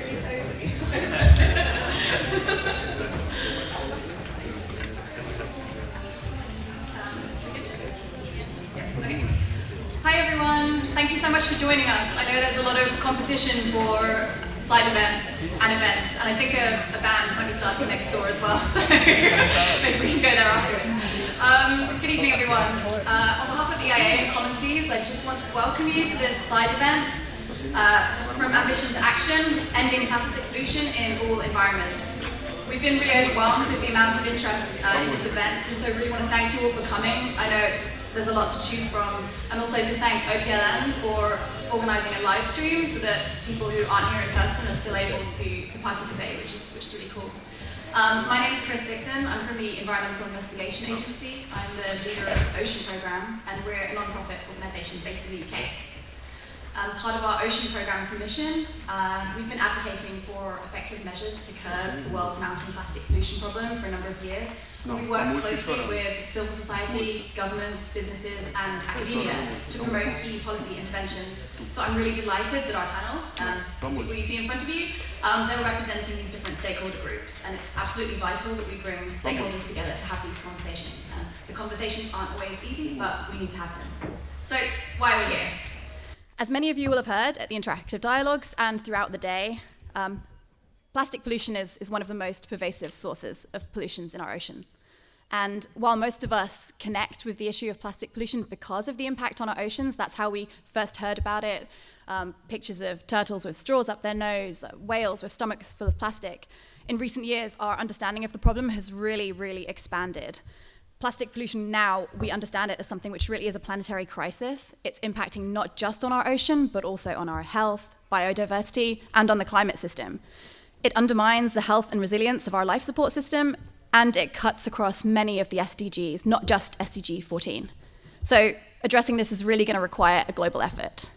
Okay. Hi everyone, thank you so much for joining us. I know there's a lot of competition for side events, and I think a band might be starting next door as well, so maybe we can go there afterwards. Good evening everyone. On behalf of EIA and Common Seas, I just want to welcome you to this side event, From Ambition to Action, Ending Plastic Pollution in All Environments. We've been really overwhelmed with the amount of interest in this event, and so I really want to thank you all for coming. I know there's a lot to choose from, and also to thank OPLN for organising a live stream so that people who aren't here in person are still able to participate, which is really cool. My name is Dixon. I'm from the Environmental Investigation Agency. I'm the leader of the Ocean Programme, and we're a non-profit organisation based in the UK. Part of our Ocean Programme's mission, we've been advocating for effective measures to curb the world's mounting plastic pollution problem for a number of years. We work closely with civil society, governments, businesses and academia to promote key policy interventions. So I'm really delighted that our panel, the people you see in front of you, they're representing these different stakeholder groups, and it's absolutely vital that we bring stakeholders together to have these conversations. And the conversations aren't always easy, but we need to have them. So why are we here? As many of you will have heard at the interactive dialogues and throughout the day, plastic pollution is one of the most pervasive sources of pollutions in our ocean. And while most of us connect with the issue of plastic pollution because of the impact on our oceans, that's how we first heard about it, pictures of turtles with straws up their nose, whales with stomachs full of plastic. In recent years, our understanding of the problem has really, really expanded. Plastic pollution now, we understand it as something which really is a planetary crisis. It's impacting not just on our ocean, but also on our health, biodiversity, and on the climate system. It undermines the health and resilience of our life support system, and it cuts across many of the SDGs, not just SDG 14. So addressing this is really going to require a global effort.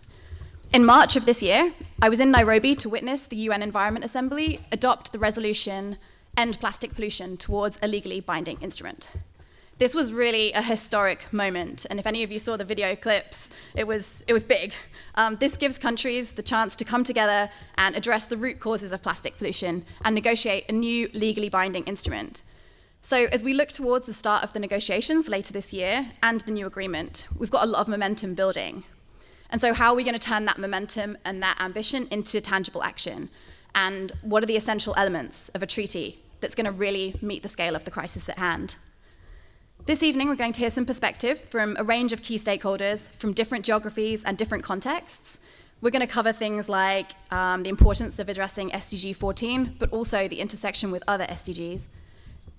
In March of this year, I was in Nairobi to witness the UN Environment Assembly adopt the resolution, End Plastic Pollution, towards a legally binding instrument. This was really a historic moment, and if any of you saw the video clips, it was big. This gives countries the chance to come together and address the root causes of plastic pollution and negotiate a new legally binding instrument. So as we look towards the start of the negotiations later this year and the new agreement, we've got a lot of momentum building. And so how are we going to turn that momentum and that ambition into tangible action? And what are the essential elements of a treaty that's going to really meet the scale of the crisis at hand? This evening, we're going to hear some perspectives from a range of key stakeholders from different geographies and different contexts. We're going to cover things like the importance of addressing SDG 14, but also the intersection with other SDGs,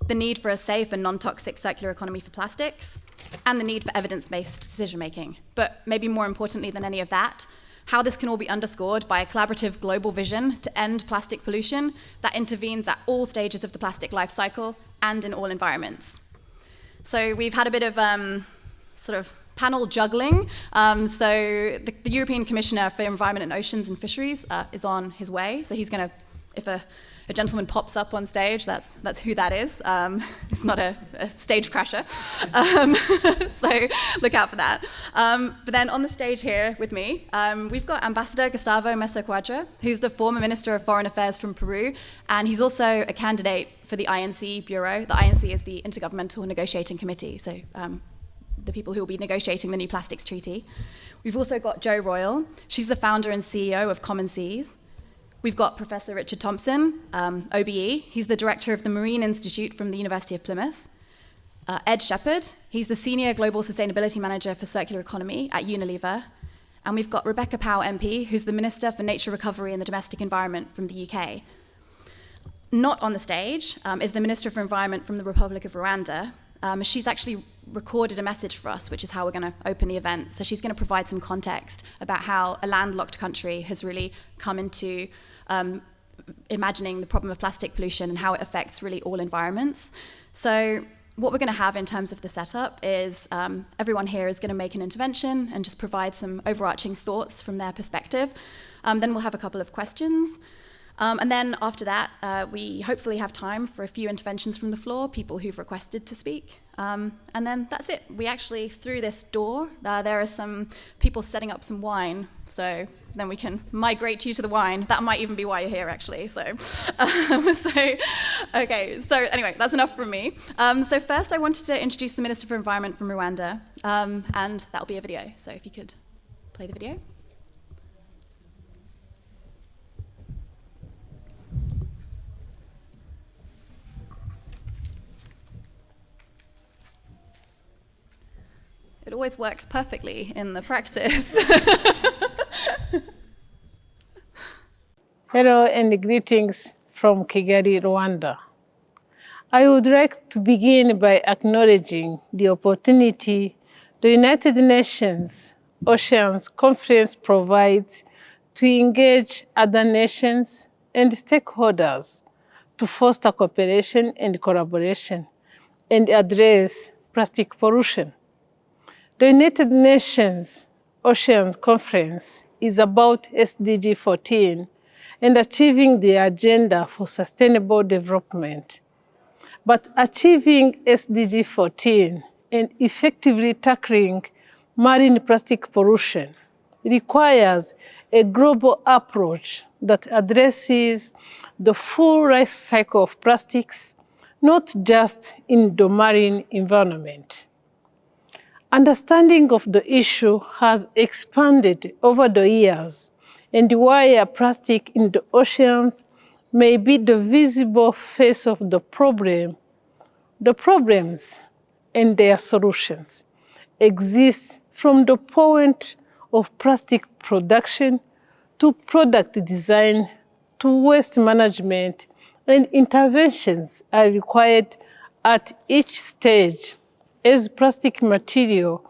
the need for a safe and non-toxic circular economy for plastics, and the need for evidence-based decision-making. But maybe more importantly than any of that, how this can all be underscored by a collaborative global vision to end plastic pollution that intervenes at all stages of the plastic life cycle and in all environments. So we've had a bit of sort of panel juggling. So the European Commissioner for Environment and Oceans and Fisheries is on his way. So he's going to, if a gentleman pops up on stage, that's who that is. It's not a stage crasher. So look out for that. But then on the stage here with me, we've got Ambassador Gustavo Mesa Cuadra, who's the former Minister of Foreign Affairs from Peru, and he's also a candidate for the INC Bureau. The INC is the Intergovernmental Negotiating Committee, so the people who will be negotiating the new plastics treaty. We've also got Jo Royal. She's the founder and CEO of Common Seas. We've got Professor Richard Thompson, OBE. He's the director of the Marine Institute from the University of Plymouth. Ed Shepherd, he's the Senior Global Sustainability Manager for Circular Economy at Unilever. And we've got Rebecca Powell MP, who's the Minister for Nature Recovery and the Domestic Environment from the UK. Not on the stage is the Minister for Environment from the Republic of Rwanda. She's actually recorded a message for us, which is how we're going to open the event. So she's going to provide some context about how a landlocked country has really come into imagining the problem of plastic pollution and how it affects really all environments. So what we're going to have in terms of the setup is everyone here is going to make an intervention and just provide some overarching thoughts from their perspective. Then we'll have a couple of questions. And then after that, we hopefully have time for a few interventions from the floor, people who've requested to speak. And then that's it. We actually, through this door, there are some people setting up some wine. So then we can migrate you to the wine. That might even be why you're here, actually. So, okay. So anyway, that's enough from me. So first, I wanted to introduce the Minister for Environment from Rwanda. And that'll be a video. So if you could play the video. It always works perfectly in the practice. Hello and greetings from Kigali, Rwanda. I would like to begin by acknowledging the opportunity the United Nations Oceans Conference provides to engage other nations and stakeholders to foster cooperation and collaboration and address plastic pollution. The United Nations Oceans Conference is about SDG 14 and achieving the agenda for sustainable development. But achieving SDG 14 and effectively tackling marine plastic pollution requires a global approach that addresses the full life cycle of plastics, not just in the marine environment. Understanding of the issue has expanded over the years, and while plastic in the oceans may be the visible face of the problem, the problems and their solutions exist from the point of plastic production to product design to waste management, and interventions are required at each stage as plastic material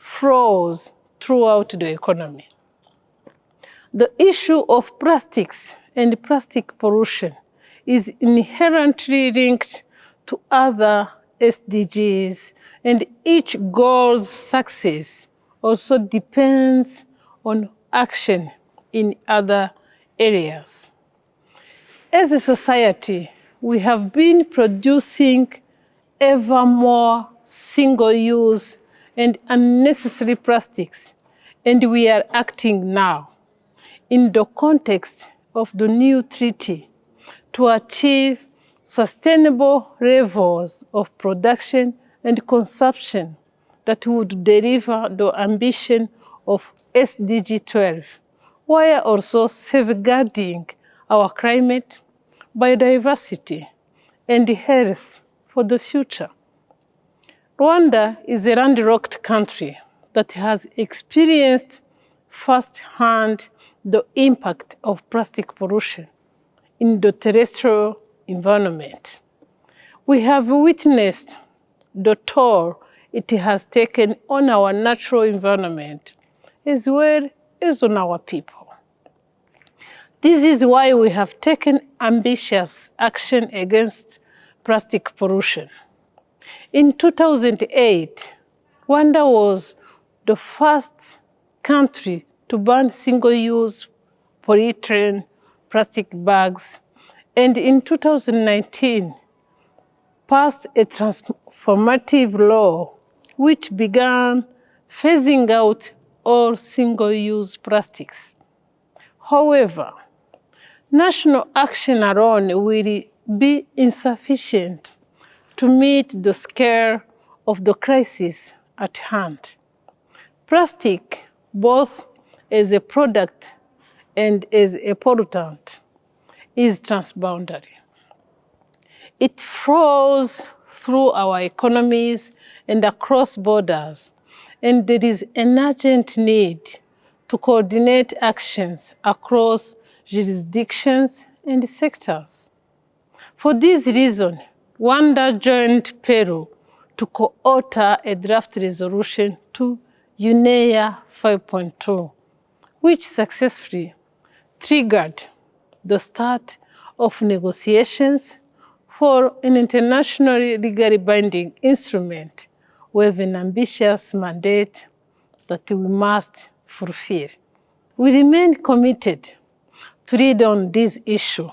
flows throughout the economy. The issue of plastics and plastic pollution is inherently linked to other SDGs, and each goal's success also depends on action in other areas. As a society, we have been producing ever more single-use and unnecessary plastics, and we are acting now in the context of the new treaty to achieve sustainable levels of production and consumption that would deliver the ambition of SDG 12, while also safeguarding our climate, biodiversity, and health for the future. Rwanda is a landlocked country that has experienced firsthand the impact of plastic pollution in the terrestrial environment. We have witnessed the toll it has taken on our natural environment as well as on our people. This is why we have taken ambitious action against plastic pollution. In 2008, Rwanda was the first country to ban single-use polyethylene plastic bags, and in 2019, passed a transformative law which began phasing out all single-use plastics. However, national action alone will be insufficient to meet the scale of the crisis at hand. Plastic, both as a product and as a pollutant, is transboundary. It flows through our economies and across borders, and there is an urgent need to coordinate actions across jurisdictions and sectors. For this reason, Rwanda joined Peru to co-author a draft resolution to UNEA 5.2, which successfully triggered the start of negotiations for an internationally legally binding instrument with an ambitious mandate that we must fulfill. We remain committed to lead on this issue,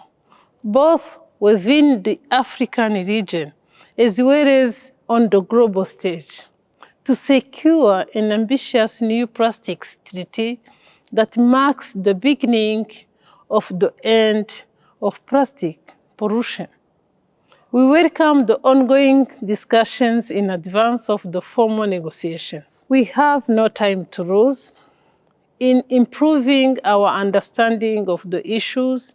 both within the African region as well as on the global stage, to secure an ambitious new plastics treaty that marks the beginning of the end of plastic pollution. We welcome the ongoing discussions in advance of the formal negotiations. We have no time to lose in improving our understanding of the issues,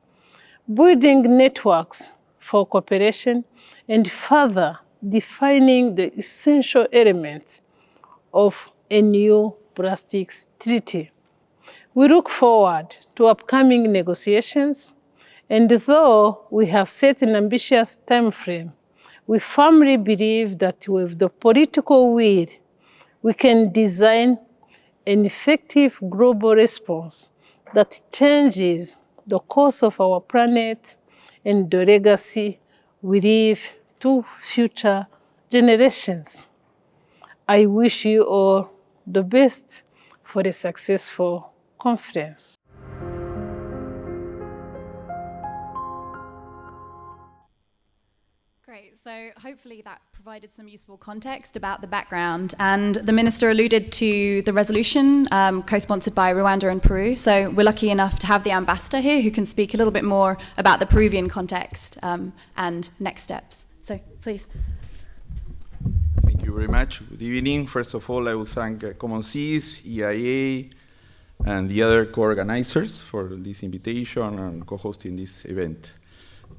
building networks for cooperation, and further defining the essential elements of a new plastics treaty. We look forward to upcoming negotiations, and though we have set an ambitious time frame, we firmly believe that with the political will, we can design an effective global response that changes the course of our planet and the legacy we leave to future generations. I wish you all the best for a successful conference. Great, so hopefully that provided some useful context about the background. And the Minister alluded to the resolution co-sponsored by Rwanda and Peru. So we're lucky enough to have the ambassador here who can speak a little bit more about the Peruvian context and next steps. So please. Thank you very much. Good evening. First of all, I will thank Common Seas, EIA, and the other co-organizers for this invitation and co-hosting this event.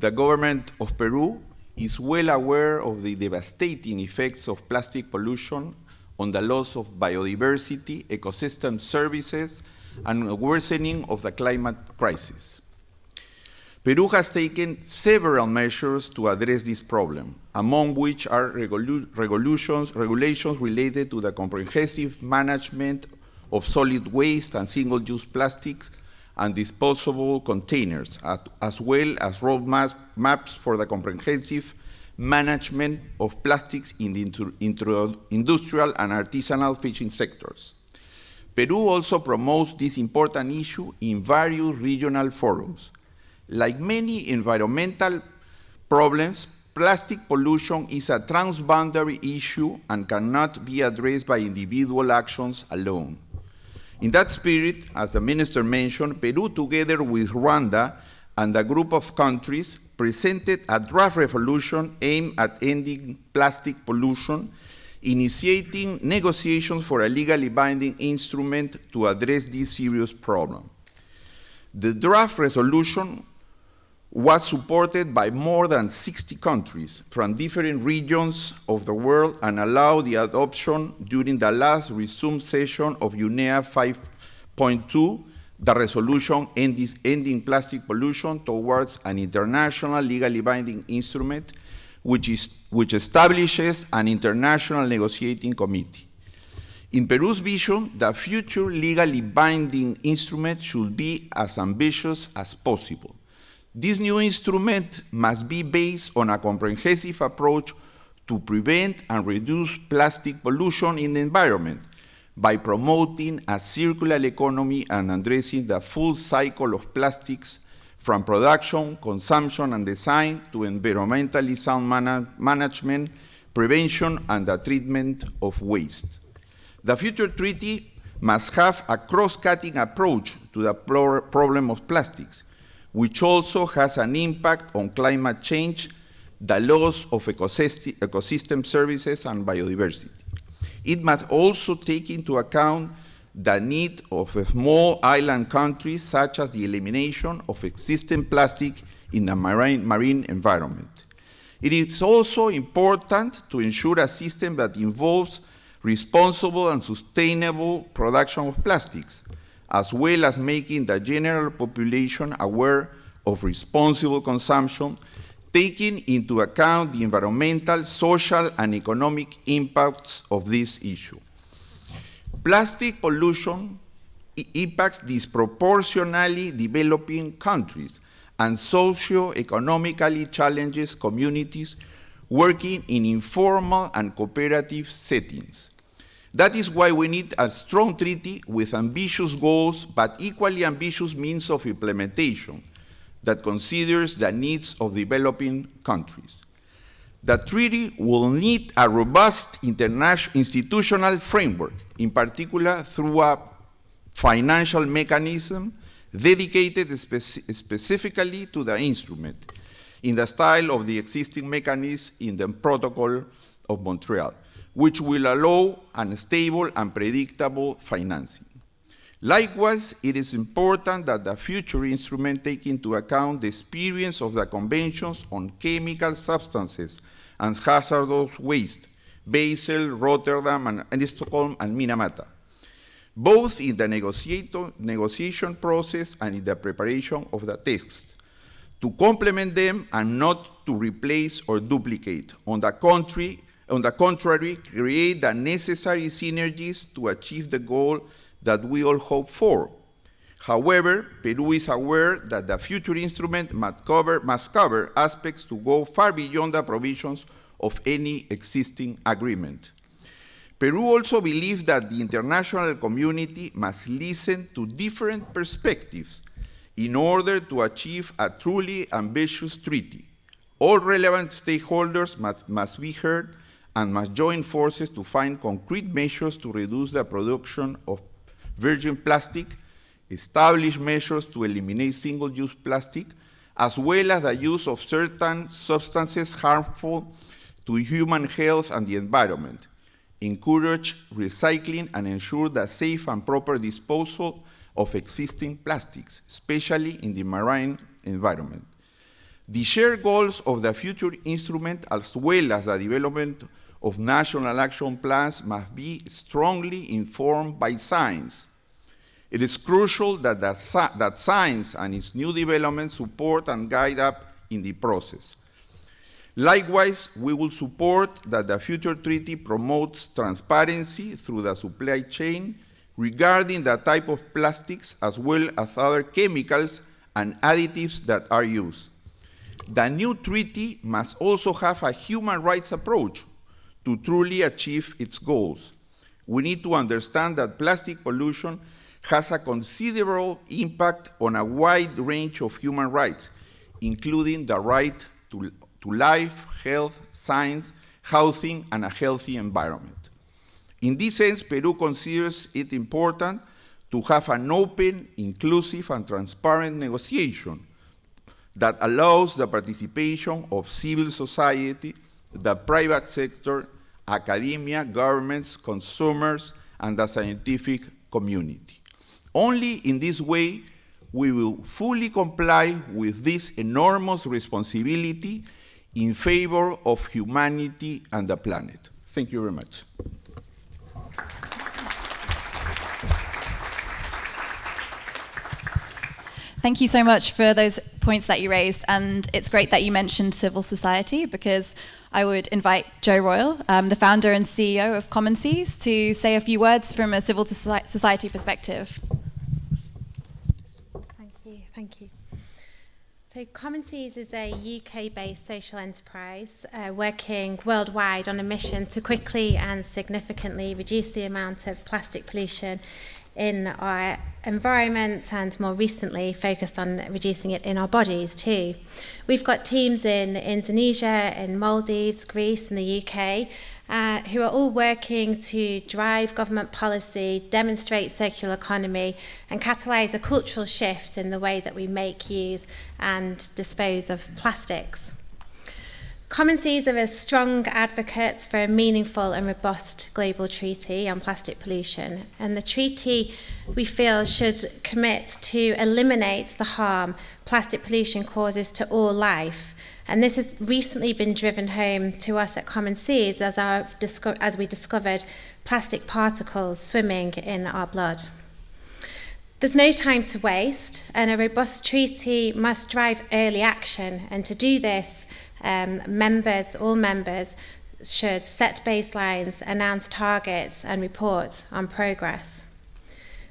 The government of Peru is well aware of the devastating effects of plastic pollution on the loss of biodiversity, ecosystem services, and a worsening of the climate crisis. Peru has taken several measures to address this problem, among which are regulations related to the comprehensive management of solid waste and single-use plastics and disposable containers, as well as roadmaps for the comprehensive management of plastics in the industrial and artisanal fishing sectors. Peru also promotes this important issue in various regional forums. Like many environmental problems, plastic pollution is a transboundary issue and cannot be addressed by individual actions alone. In that spirit, as the Minister mentioned, Peru, together with Rwanda and a group of countries, presented a draft resolution aimed at ending plastic pollution, initiating negotiations for a legally binding instrument to address this serious problem. The draft resolution was supported by more than 60 countries from different regions of the world and allowed the adoption during the last resumed session of UNEA 5.2, the resolution ending plastic pollution towards an international legally binding instrument which establishes an international negotiating committee. In Peru's vision, the future legally binding instrument should be as ambitious as possible. This new instrument must be based on a comprehensive approach to prevent and reduce plastic pollution in the environment by promoting a circular economy and addressing the full cycle of plastics from production, consumption, and design to environmentally sound management, prevention, and the treatment of waste. The future treaty must have a cross-cutting approach to the problem of plastics, which also has an impact on climate change, the loss of ecosystem services, and biodiversity. It must also take into account the need of small island countries, such as the elimination of existing plastic in the marine environment. It is also important to ensure a system that involves responsible and sustainable production of plastics, as well as making the general population aware of responsible consumption, taking into account the environmental, social, and economic impacts of this issue. Plastic pollution impacts disproportionately developing countries and socio-economically challenged communities working in informal and cooperative settings. That is why we need a strong treaty with ambitious goals, but equally ambitious means of implementation, that considers the needs of developing countries. The treaty will need a robust institutional framework, in particular through a financial mechanism dedicated specifically to the instrument, in the style of the existing mechanism in the Protocol of Montreal, which will allow unstable and predictable financing. Likewise, it is important that the future instrument take into account the experience of the conventions on chemical substances and hazardous waste, Basel, Rotterdam, and Stockholm, and Minamata, both in the negotiation process and in the preparation of the text, to complement them and not to replace or duplicate. On the contrary, create the necessary synergies to achieve the goal that we all hope for. However, Peru is aware that the future instrument must cover aspects to go far beyond the provisions of any existing agreement. Peru also believes that the international community must listen to different perspectives in order to achieve a truly ambitious treaty. All relevant stakeholders must be heard and must join forces to find concrete measures to reduce the production of virgin plastic, establish measures to eliminate single-use plastic, as well as the use of certain substances harmful to human health and the environment, encourage recycling, and ensure the safe and proper disposal of existing plastics, especially in the marine environment. The shared goals of the future instrument, as well as the development of national action plans, must be strongly informed by science. It is crucial that science and its new developments support and guide up in the process. Likewise, we will support that the future treaty promotes transparency through the supply chain regarding the type of plastics as well as other chemicals and additives that are used. The new treaty must also have a human rights approach to truly achieve its goals. We need to understand that plastic pollution has a considerable impact on a wide range of human rights, including the right to life, health, science, housing, and a healthy environment. In this sense, Peru considers it important to have an open, inclusive, and transparent negotiation that allows the participation of civil society, the private sector, academia, governments, consumers, and the scientific community. Only in this way we will fully comply with this enormous responsibility in favor of humanity and the planet. Thank you very much. Thank you so much for those points that you raised, and it's great that you mentioned civil society, because I would invite Joe Royal, the founder and CEO of Common Seas, to say a few words from a civil society perspective. Thank you. So Common Seas is a UK-based social enterprise working worldwide on a mission to quickly and significantly reduce the amount of plastic pollution in our environment, and more recently focused on reducing it in our bodies too. We've got teams in Indonesia, in Maldives, Greece, and the UK who are all working to drive government policy, demonstrate circular economy, and catalyse a cultural shift in the way that we make, use, and dispose of plastics. Common Seas are a strong advocate for a meaningful and robust global treaty on plastic pollution, and the treaty, we feel, should commit to eliminate the harm plastic pollution causes to all life. And this has recently been driven home to us at Common Seas as we discovered plastic particles swimming in our blood. There's no time to waste, and a robust treaty must drive early action, and to do this, all members should set baselines, announce targets, and report on progress.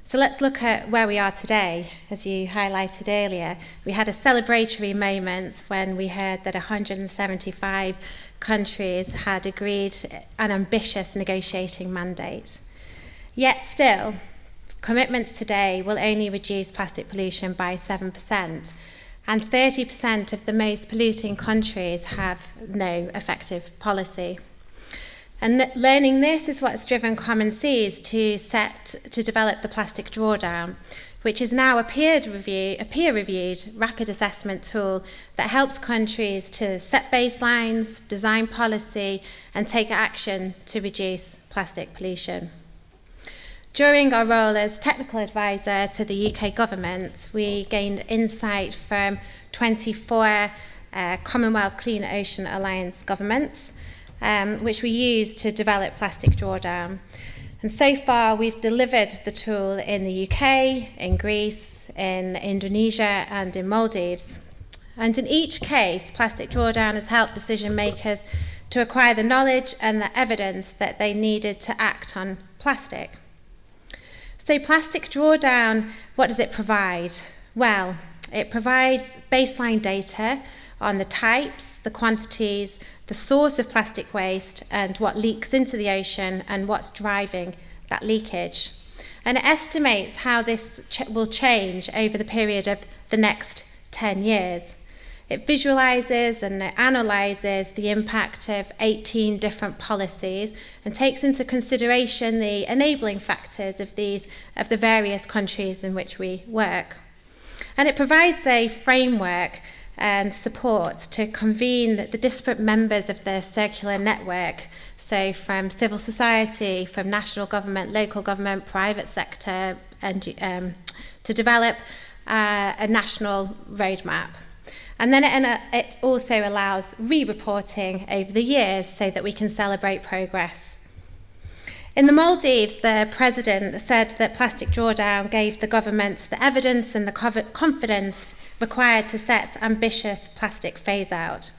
So let's look at where we are today. As you highlighted earlier, we had a celebratory moment when we heard that 175 countries had agreed an ambitious negotiating mandate. Yet still, commitments today will only reduce plastic pollution by 7%. and 30% of the most polluting countries have no effective policy. And learning this is what's driven Common Seas to develop the plastic drawdown, which is now a peer-reviewed rapid assessment tool that helps countries to set baselines, design policy, and take action to reduce plastic pollution. During our role as technical advisor to the UK government, we gained insight from 24 Commonwealth Clean Ocean Alliance governments, which we use to develop plastic drawdown. And so far, we've delivered the tool in the UK, in Greece, in Indonesia, and in Maldives. And in each case, plastic drawdown has helped decision makers to acquire the knowledge and the evidence that they needed to act on plastic. So plastic drawdown, what does it provide? Well, it provides baseline data on the types, the quantities, the source of plastic waste, and what leaks into the ocean and what's driving that leakage. And it estimates how this will change over the period of the next 10 years. It visualizes and it analyzes the impact of 18 different policies and takes into consideration the enabling factors of the various countries in which we work. And it provides a framework and support to convene the disparate members of the circular network, so from civil society, from national government, local government, private sector, and to develop a national roadmap. And then it also allows re-reporting over the years so that we can celebrate progress. In the Maldives, the president said that plastic drawdown gave the government the evidence and the confidence required to set ambitious plastic phase-out,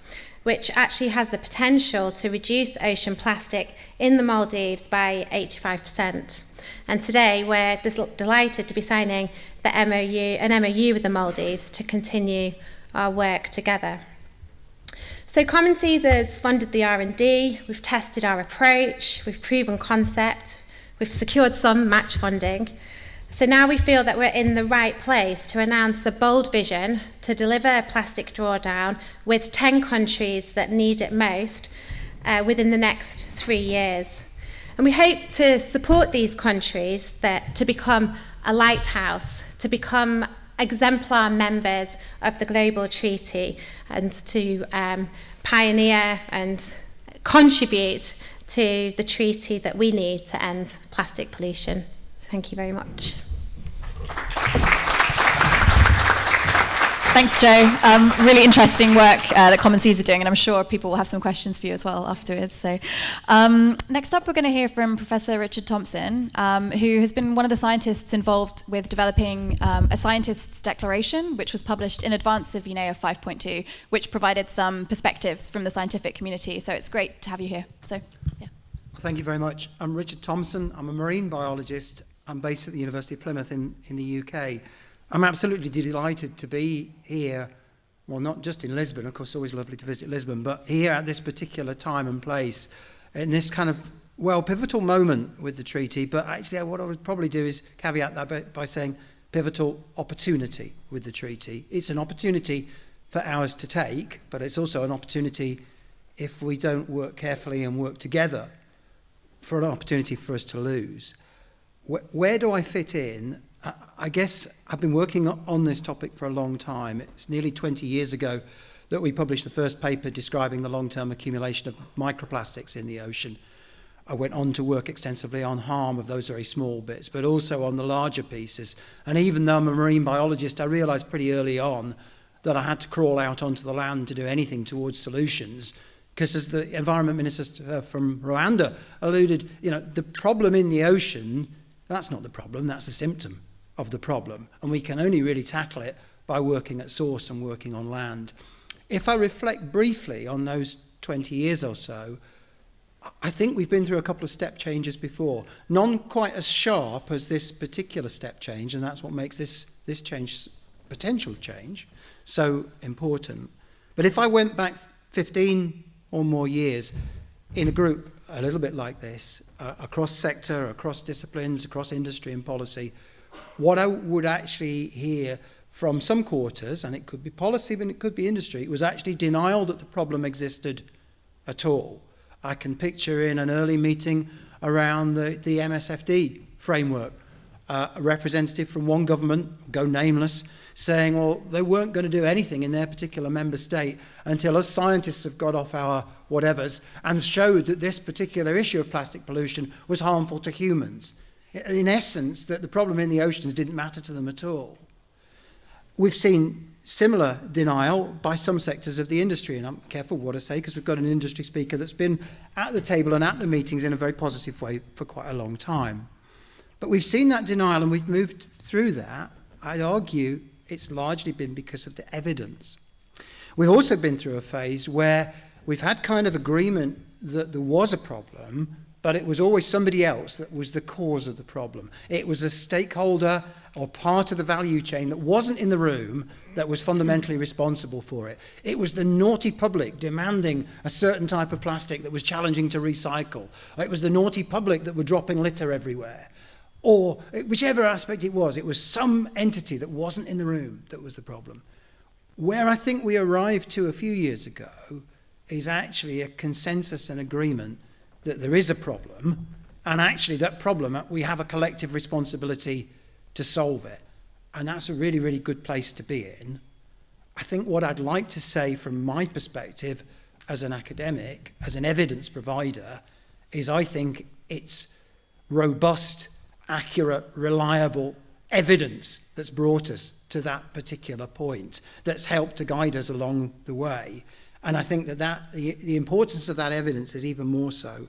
which actually has the potential to reduce ocean plastic in the Maldives by 85%. And today, we're delighted to be signing an MOU with the Maldives to continue our work together. So Common Seas has funded the R&D, we've tested our approach, we've proven concept, we've secured some match funding. So now we feel that we're in the right place to announce a bold vision to deliver a plastic drawdown with 10 countries that need it most within the next 3 years. And we hope to support these countries to become a lighthouse, to become exemplar members of the global treaty, and to pioneer and contribute to the treaty that we need to end plastic pollution. So thank you very much. Thanks, Jo. Really interesting work that Common Seas are doing, and I'm sure people will have some questions for you as well afterwards. So, next up, we're going to hear from Professor Richard Thompson, who has been one of the scientists involved with developing a scientist's declaration, which was published in advance of UNEA 5.2, which provided some perspectives from the scientific community. So it's great to have you here. So, yeah. Well, thank you very much. I'm Richard Thompson. I'm a marine biologist. I'm based at the University of Plymouth in the UK. I'm absolutely delighted to be here, well, not just in Lisbon, of course, it's always lovely to visit Lisbon, but here at this particular time and place, in this kind of, well, pivotal moment with the treaty. But actually, what I would probably do is caveat that by saying pivotal opportunity with the treaty. It's an opportunity for ours to take, but it's also an opportunity, if we don't work carefully and work together, for an opportunity for us to lose. Where do I fit in? I guess I've been working on this topic for a long time. It's nearly 20 years ago that we published the first paper describing the long-term accumulation of microplastics in the ocean. I went on to work extensively on harm of those very small bits, but also on the larger pieces. And even though I'm a marine biologist, I realized pretty early on that I had to crawl out onto the land to do anything towards solutions. Because as the Environment Minister from Rwanda alluded, the problem in the ocean, that's not the problem, that's a symptom of the problem, and we can only really tackle it by working at source and working on land. If I reflect briefly on those 20 years or so, I think we've been through a couple of step changes before, none quite as sharp as this particular step change, and that's what makes this change, potential change, so important. But if I went back 15 or more years in a group a little bit like this, across sector, across disciplines, across industry and policy, what I would actually hear from some quarters, and it could be policy, but it could be industry, it was actually denial that the problem existed at all. I can picture in an early meeting around the MSFD framework, a representative from one government, go nameless, saying, well, they weren't going to do anything in their particular member state until us scientists have got off our whatevers and showed that this particular issue of plastic pollution was harmful to humans. In essence, that the problem in the oceans didn't matter to them at all. We've seen similar denial by some sectors of the industry, and I'm careful what I say because we've got an industry speaker that's been at the table and at the meetings in a very positive way for quite a long time. But we've seen that denial and we've moved through that. I'd argue it's largely been because of the evidence. We've also been through a phase where we've had kind of agreement that there was a problem, but it was always somebody else that was the cause of the problem. It was a stakeholder or part of the value chain that wasn't in the room that was fundamentally responsible for it. It was the naughty public demanding a certain type of plastic that was challenging to recycle. Or it was the naughty public that were dropping litter everywhere. Or whichever aspect it was some entity that wasn't in the room that was the problem. Where I think we arrived to a few years ago is actually a consensus and agreement that there is a problem, and actually that problem, we have a collective responsibility to solve it. And that's a really, really good place to be in. I think what I'd like to say from my perspective as an academic, as an evidence provider, is I think it's robust, accurate, reliable evidence that's brought us to that particular point, that's helped to guide us along the way. And I think that the importance of that evidence is even more so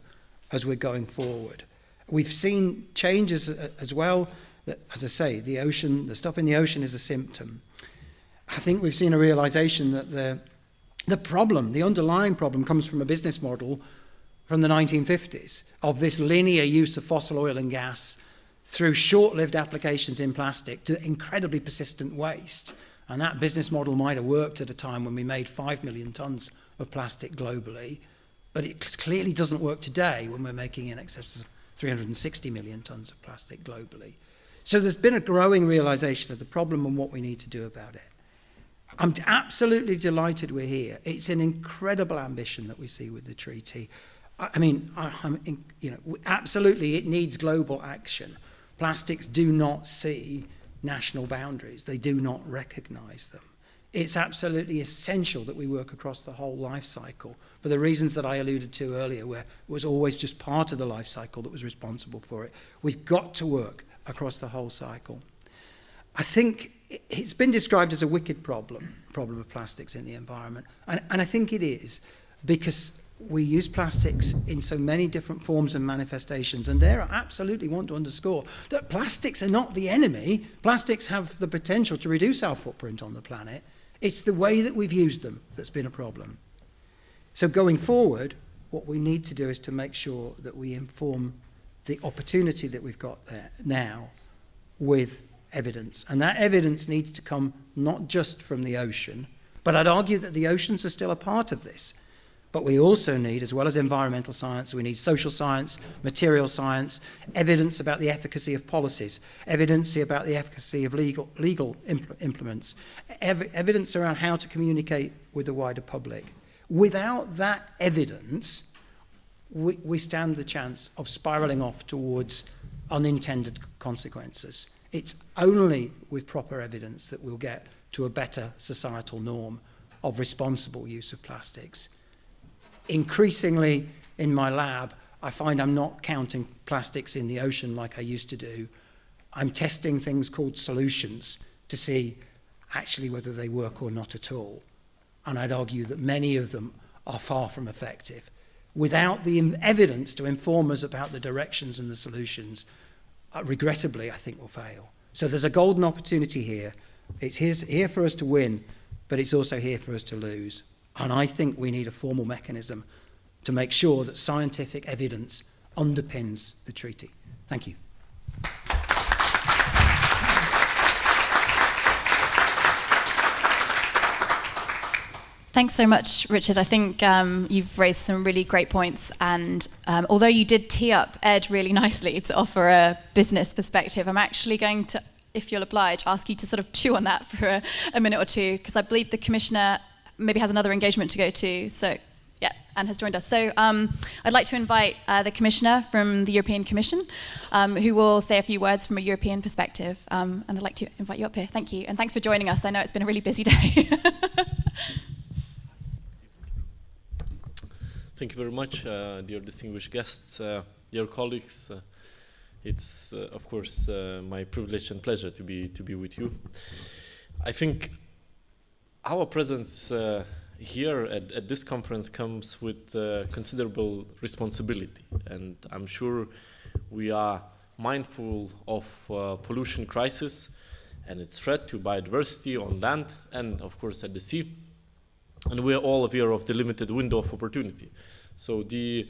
as we're going forward. We've seen changes as well, that, as I say, the ocean, the stuff in the ocean is a symptom. I think we've seen a realization that the problem, the underlying problem, comes from a business model from the 1950s of this linear use of fossil oil and gas through short-lived applications in plastic to incredibly persistent waste. And that business model might have worked at a time when we made 5 million tons of plastic globally, but it clearly doesn't work today when we're making in excess of 360 million tons of plastic globally. So there's been a growing realization of the problem and what we need to do about it. I'm absolutely delighted we're here. It's an incredible ambition that we see with the treaty. Absolutely it needs global action. Plastics do not see national boundaries. They do not recognize them. It's absolutely essential that we work across the whole life cycle for the reasons that I alluded to earlier, where it was always just part of the life cycle that was responsible for it. We've got to work across the whole cycle. I think it's been described as a wicked problem of plastics in the environment, and I think it is, because we use plastics in so many different forms and manifestations, and there I absolutely want to underscore that plastics are not the enemy. Plastics have the potential to reduce our footprint on the planet. It's the way that we've used them that's been a problem. So going forward, what we need to do is to make sure that we inform the opportunity that we've got there now with evidence. And that evidence needs to come not just from the ocean, but I'd argue that the oceans are still a part of this. But we also need, as well as environmental science, we need social science, material science, evidence about the efficacy of policies, evidence about the efficacy of legal implements, evidence around how to communicate with the wider public. Without that evidence, we stand the chance of spiraling off towards unintended consequences. It's only with proper evidence that we'll get to a better societal norm of responsible use of plastics. Increasingly in my lab, I find I'm not counting plastics in the ocean like I used to do. I'm testing things called solutions to see actually whether they work or not at all. And I'd argue that many of them are far from effective. Without the evidence to inform us about the directions and the solutions, regrettably, I think we'll fail. So there's a golden opportunity here. It's here for us to win, but it's also here for us to lose. And I think we need a formal mechanism to make sure that scientific evidence underpins the treaty. Thank you. Thanks so much, Richard. I think you've raised some really great points, and although you did tee up Ed really nicely to offer a business perspective, I'm actually going to if you'll oblige, ask you to sort of chew on that for a minute or two, because I believe the Commissioner maybe has another engagement to go to. So, yeah, Anne has joined us. So I'd like to invite the Commissioner from the European Commission, who will say a few words from a European perspective. And I'd like to invite you up here. Thank you. And thanks for joining us. I know it's been a really busy day. Thank you very much, dear distinguished guests, dear colleagues. It's, of course, my privilege and pleasure to be with you. I think our presence here at this conference comes with considerable responsibility, and I'm sure we are mindful of pollution crisis and its threat to biodiversity on land and, of course, at the sea. And we are all aware of the limited window of opportunity. So the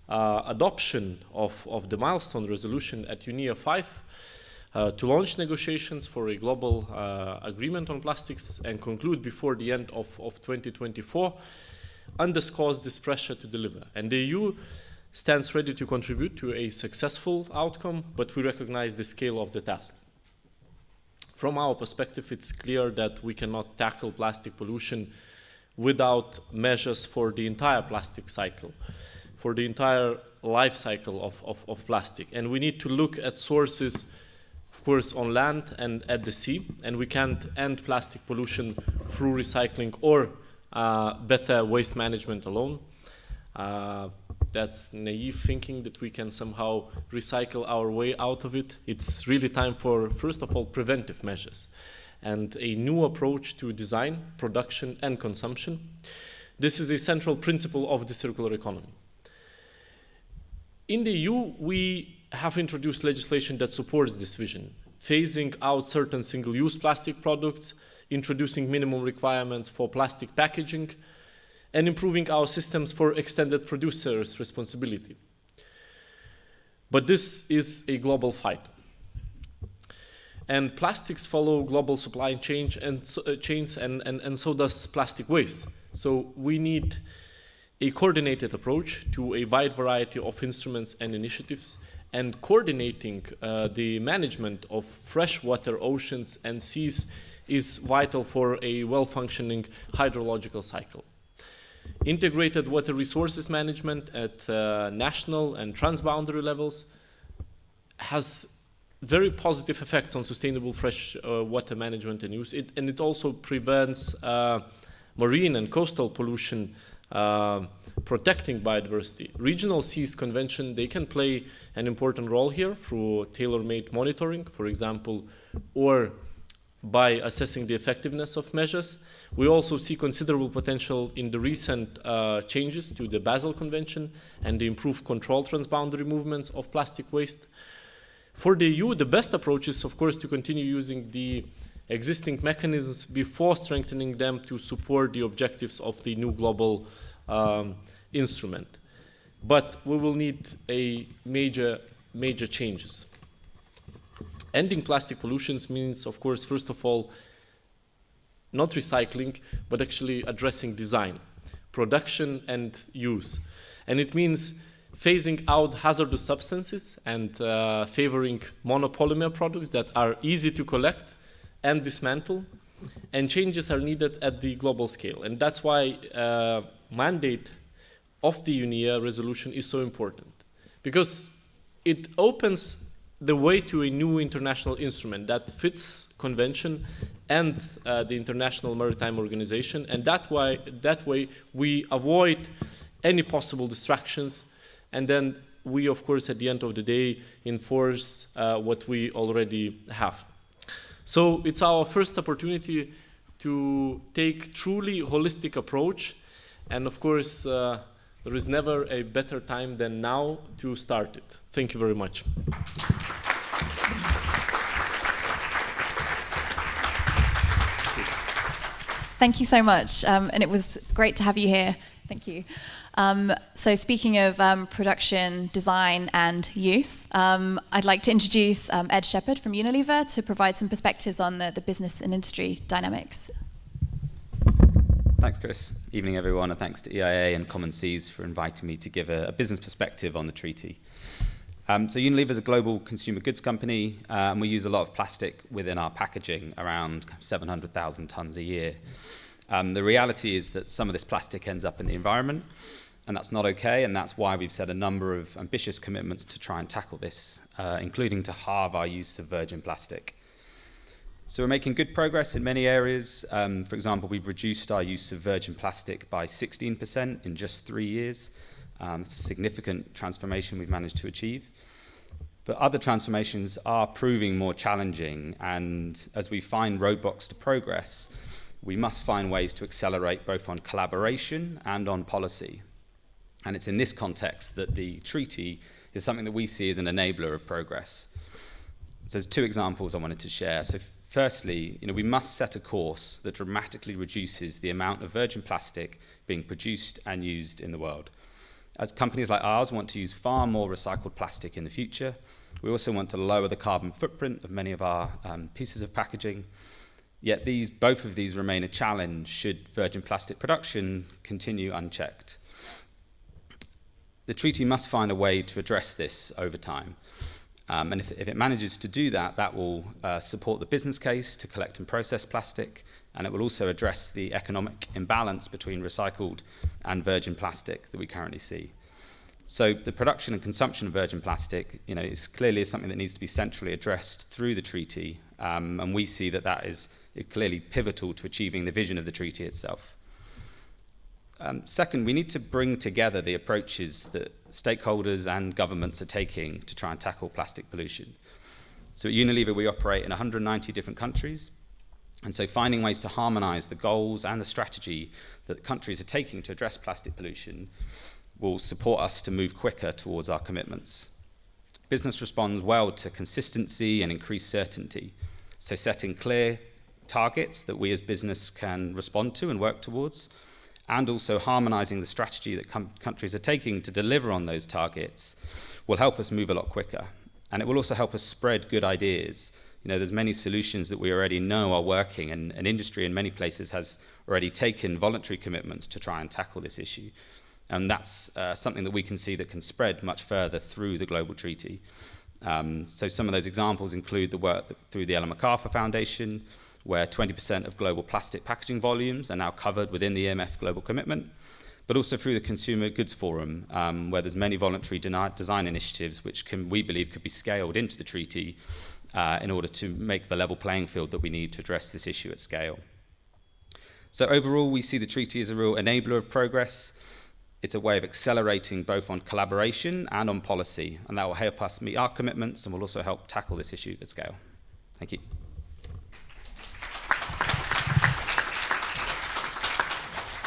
adoption of the milestone resolution at UNEA 5 to launch negotiations for a global agreement on plastics and conclude before the end of 2024 underscores this pressure to deliver. And the EU stands ready to contribute to a successful outcome, but we recognize the scale of the task. From our perspective, it's clear that we cannot tackle plastic pollution without measures for the entire plastic cycle, for the entire life cycle of plastic. And we need to look at sources, of course, on land and at the sea, and we can't end plastic pollution through recycling or better waste management alone. That's naive thinking that we can somehow recycle our way out of it. It's really time for, first of all, preventive measures and a new approach to design, production, and consumption. This is a central principle of the circular economy. In the EU, we have introduced legislation that supports this vision, phasing out certain single-use plastic products, introducing minimum requirements for plastic packaging, and improving our systems for extended producers' responsibility. But this is a global fight. And plastics follow global supply chains, and so does plastic waste. So we need a coordinated approach to a wide variety of instruments and initiatives, and coordinating the management of freshwater oceans and seas is vital for a well-functioning hydrological cycle. Integrated water resources management at national and transboundary levels has very positive effects on sustainable fresh water management and use. It also prevents marine and coastal pollution, protecting biodiversity. Regional seas convention, they can play an important role here through tailor-made monitoring, for example, or by assessing the effectiveness of measures. We also see considerable potential in the recent changes to the Basel Convention and the improved control transboundary movements of plastic waste. For the EU, the best approach is, of course, to continue using the existing mechanisms before strengthening them to support the objectives of the new global instrument. But we will need a major changes. Ending plastic pollutions means, of course, first of all, not recycling, but actually addressing design, production, and use. And it means phasing out hazardous substances and favoring monopolymer products that are easy to collect and dismantle, and changes are needed at the global scale. And that's why mandate of the UNEA resolution is so important, because it opens the way to a new international instrument that fits convention and the International Maritime Organization, and that way we avoid any possible distractions, and then we, of course, at the end of the day, enforce what we already have. So it's our first opportunity to take truly holistic approach, and of course, there is never a better time than now to start it. Thank you very much. Thank you so much, and it was great to have you here. Thank you. So speaking of production, design, and use, I'd like to introduce Ed Shepherd from Unilever to provide some perspectives on the business and industry dynamics. Thanks, Chris. Evening, everyone, and thanks to EIA and Common Seas for inviting me to give a business perspective on the treaty. So Unilever is a global consumer goods company, and we use a lot of plastic within our packaging, around 700,000 tonnes a year. The reality is that some of this plastic ends up in the environment, and that's not okay, and that's why we've set a number of ambitious commitments to try and tackle this, including to halve our use of virgin plastic. So we're making good progress in many areas. For example, we've reduced our use of virgin plastic by 16% in just 3 years. It's a significant transformation we've managed to achieve. But other transformations are proving more challenging, and as we find roadblocks to progress, we must find ways to accelerate both on collaboration and on policy. And it's in this context that the treaty is something that we see as an enabler of progress. So there's 2 examples I wanted to share. So firstly, we must set a course that dramatically reduces the amount of virgin plastic being produced and used in the world. As companies like ours want to use far more recycled plastic in the future, we also want to lower the carbon footprint of many of our pieces of packaging. Yet both of these remain a challenge should virgin plastic production continue unchecked. The treaty must find a way to address this over time. And if it manages to do that, that will support the business case to collect and process plastic, and it will also address the economic imbalance between recycled and virgin plastic that we currently see. So the production and consumption of virgin plastic, is clearly something that needs to be centrally addressed through the treaty, and we see that is clearly pivotal to achieving the vision of the treaty itself. Second, we need to bring together the approaches that stakeholders and governments are taking to try and tackle plastic pollution. So at Unilever, we operate in 190 different countries, and so finding ways to harmonise the goals and the strategy that countries are taking to address plastic pollution will support us to move quicker towards our commitments. Business responds well to consistency and increased certainty, so setting clear targets that we as business can respond to and work towards, and also harmonising the strategy that countries are taking to deliver on those targets will help us move a lot quicker. And it will also help us spread good ideas. There's many solutions that we already know are working, and industry in many places has already taken voluntary commitments to try and tackle this issue. And that's something that we can see that can spread much further through the global treaty. So some of those examples include the work through the Ellen MacArthur Foundation, where 20% of global plastic packaging volumes are now covered within the EMF Global Commitment, but also through the Consumer Goods Forum, where there's many voluntary design initiatives which we believe could be scaled into the treaty in order to make the level playing field that we need to address this issue at scale. So overall, we see the treaty as a real enabler of progress. It's a way of accelerating both on collaboration and on policy, and that will help us meet our commitments and will also help tackle this issue at scale. Thank you.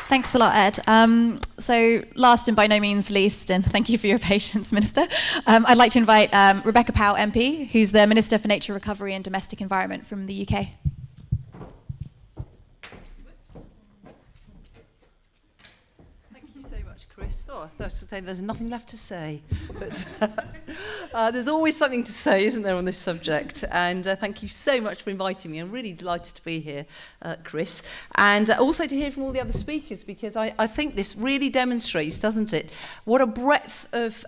Thanks a lot, Ed. So last and by no means least, and thank you for your patience, Minister, I'd like to invite Rebecca Powell MP, who's the Minister for Nature Recovery and Domestic Environment from the UK. Thank you so much, Chris. I thought I was saying there's nothing left to say, but there's always something to say, isn't there, on this subject? And thank you so much for inviting me. I'm really delighted to be here, Chris, and also to hear from all the other speakers, because I think this really demonstrates, doesn't it, what a breadth of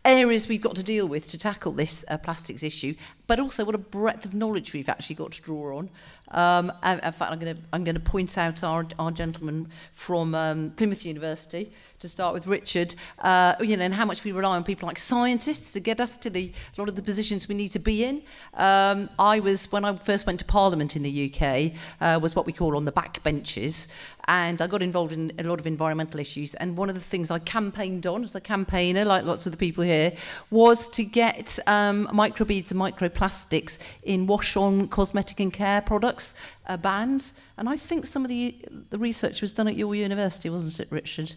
areas we've got to deal with to tackle this plastics issue, but also what a breadth of knowledge we've actually got to draw on. In fact, I'm going to point out our gentleman from Plymouth University, to start with Richard, and how much we rely on people like scientists to get us to a lot of the positions we need to be in. When I first went to Parliament in the UK, was what we call on the back benches, and I got involved in a lot of environmental issues, and one of the things I campaigned on as a campaigner, like lots of the people here, was to get microbeads and microplastics in wash-on cosmetic and care products banned. And I think some of the research was done at your university, wasn't it, Richard?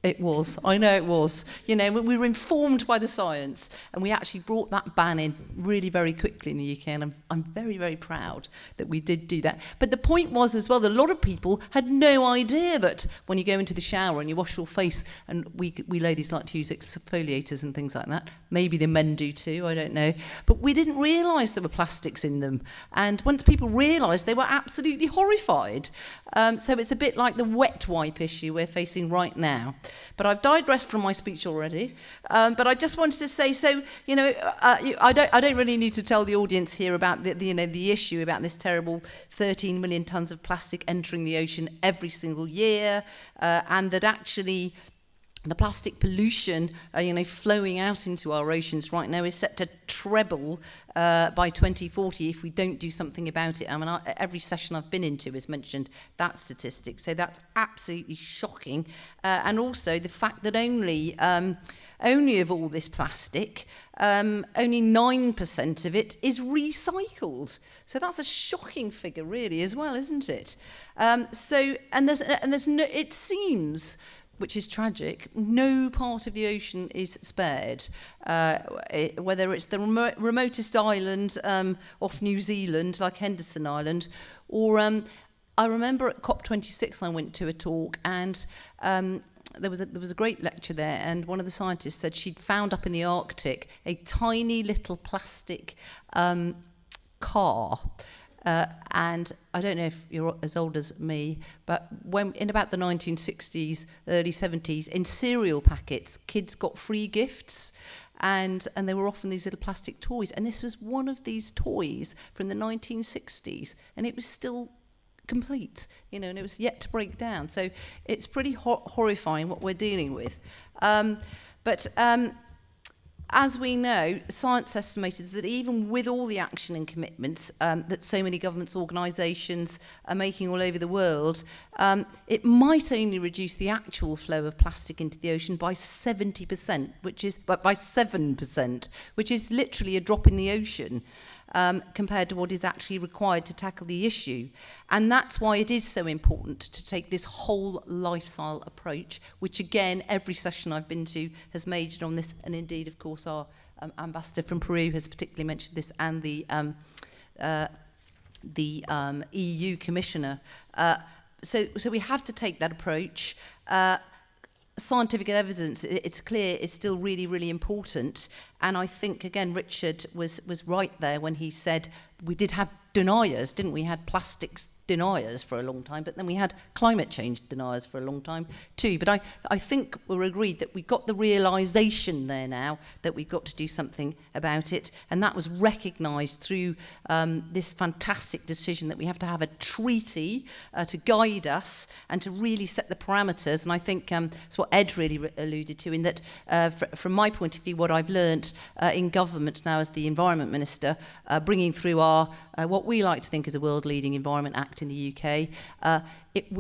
It was. I know it was. We were informed by the science, and we actually brought that ban in really very quickly in the UK, and I'm very, very proud that we did do that. But the point was as well that a lot of people had no idea that when you go into the shower and you wash your face, and we ladies like to use exfoliators and things like that. Maybe the men do too, I don't know. But we didn't realise there were plastics in them. And once people realised, they were absolutely horrified. So it's a bit like the wet wipe issue we're facing right now. But I've digressed from my speech already. But I just wanted to say, so, I don't really need to tell the audience here about the issue about this terrible 13 million tonnes of plastic entering the ocean every single year, and that actually the plastic pollution, flowing out into our oceans right now is set to treble by 2040 if we don't do something about it. I mean, every session I've been into has mentioned that statistic, so that's absolutely shocking. And also the fact that only of all this plastic, only 9% of it is recycled. So that's a shocking figure, really, as well, isn't it? There's no, it seems, which is tragic, no part of the ocean is spared, whether it's the remotest island off New Zealand, like Henderson Island, or I remember at COP26 I went to a talk, and there was a great lecture there, and one of the scientists said she'd found up in the Arctic a tiny little plastic car. And I don't know if you're as old as me, but when in about the 1960s, early 70s, in cereal packets, kids got free gifts, and they were often these little plastic toys. And this was one of these toys from the 1960s, and it was still complete, and it was yet to break down. So it's pretty horrifying what we're dealing with. As we know, science estimated that even with all the action and commitments that so many governments, organisations are making all over the world, it might only reduce the actual flow of plastic into the ocean by 70%, by 7%, which is literally a drop in the ocean. Compared to what is actually required to tackle the issue. And that's why it is so important to take this whole lifestyle approach, which again, every session I've been to has majored on this, and indeed, of course, our ambassador from Peru has particularly mentioned this, and the EU commissioner. So we have to take that approach. Scientific evidence, it's clear, is still really, really important. And I think, again, Richard was right there when he said we did have deniers, didn't we? We had plastics deniers for a long time, but then we had climate change deniers for a long time too. But I think we're agreed that we've got the realisation there now that we've got to do something about it, and that was recognised through this fantastic decision that we have to have a treaty to guide us and to really set the parameters. And I think it's what Ed really alluded to, in that from my point of view, what I've learnt in government now as the Environment Minister, bringing through our what we like to think is a world-leading Environment Act in the UK.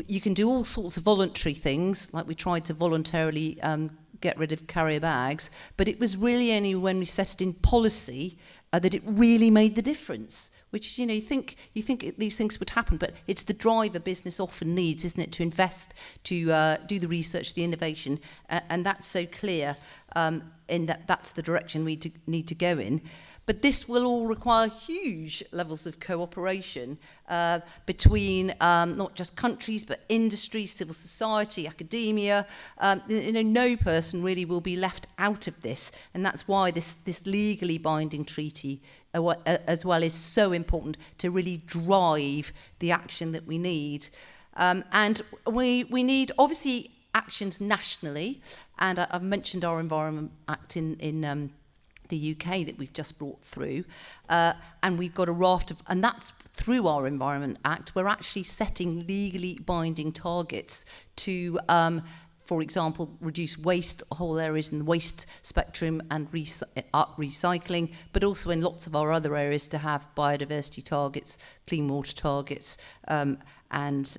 You can do all sorts of voluntary things, like we tried to voluntarily get rid of carrier bags, but it was really only when we set it in policy that it really made the difference. Which, you think these things would happen, but it's the drive a business often needs, isn't it, to invest, to do the research, the innovation, and that's so clear in that's the direction we need to go in. But this will all require huge levels of cooperation between not just countries, but industry, civil society, academia. No person really will be left out of this. And that's why this legally binding treaty as well is so important to really drive the action that we need. And we need, obviously, actions nationally. And I've mentioned our Environment Act in the UK that we've just brought through, and we've got a raft of, and that's through our Environment Act, we're actually setting legally binding targets to, for example, reduce waste, whole areas in the waste spectrum, and recycling, but also in lots of our other areas to have biodiversity targets, clean water targets, and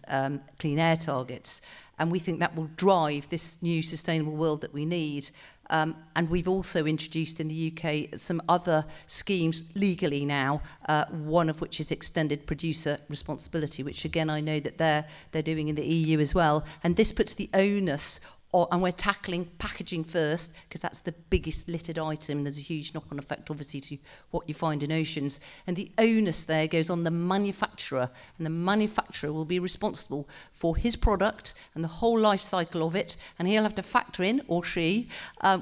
clean air targets. And we think that will drive this new sustainable world that we need. And we've also introduced in the UK some other schemes legally now, one of which is extended producer responsibility, which again I know that they're doing in the EU as well. And this puts the onus, and we're tackling packaging first, because that's the biggest littered item. There's a huge knock-on effect, obviously, to what you find in oceans. And the onus there goes on the manufacturer, and the manufacturer will be responsible for his product and the whole life cycle of it, and he'll have to factor in, or she,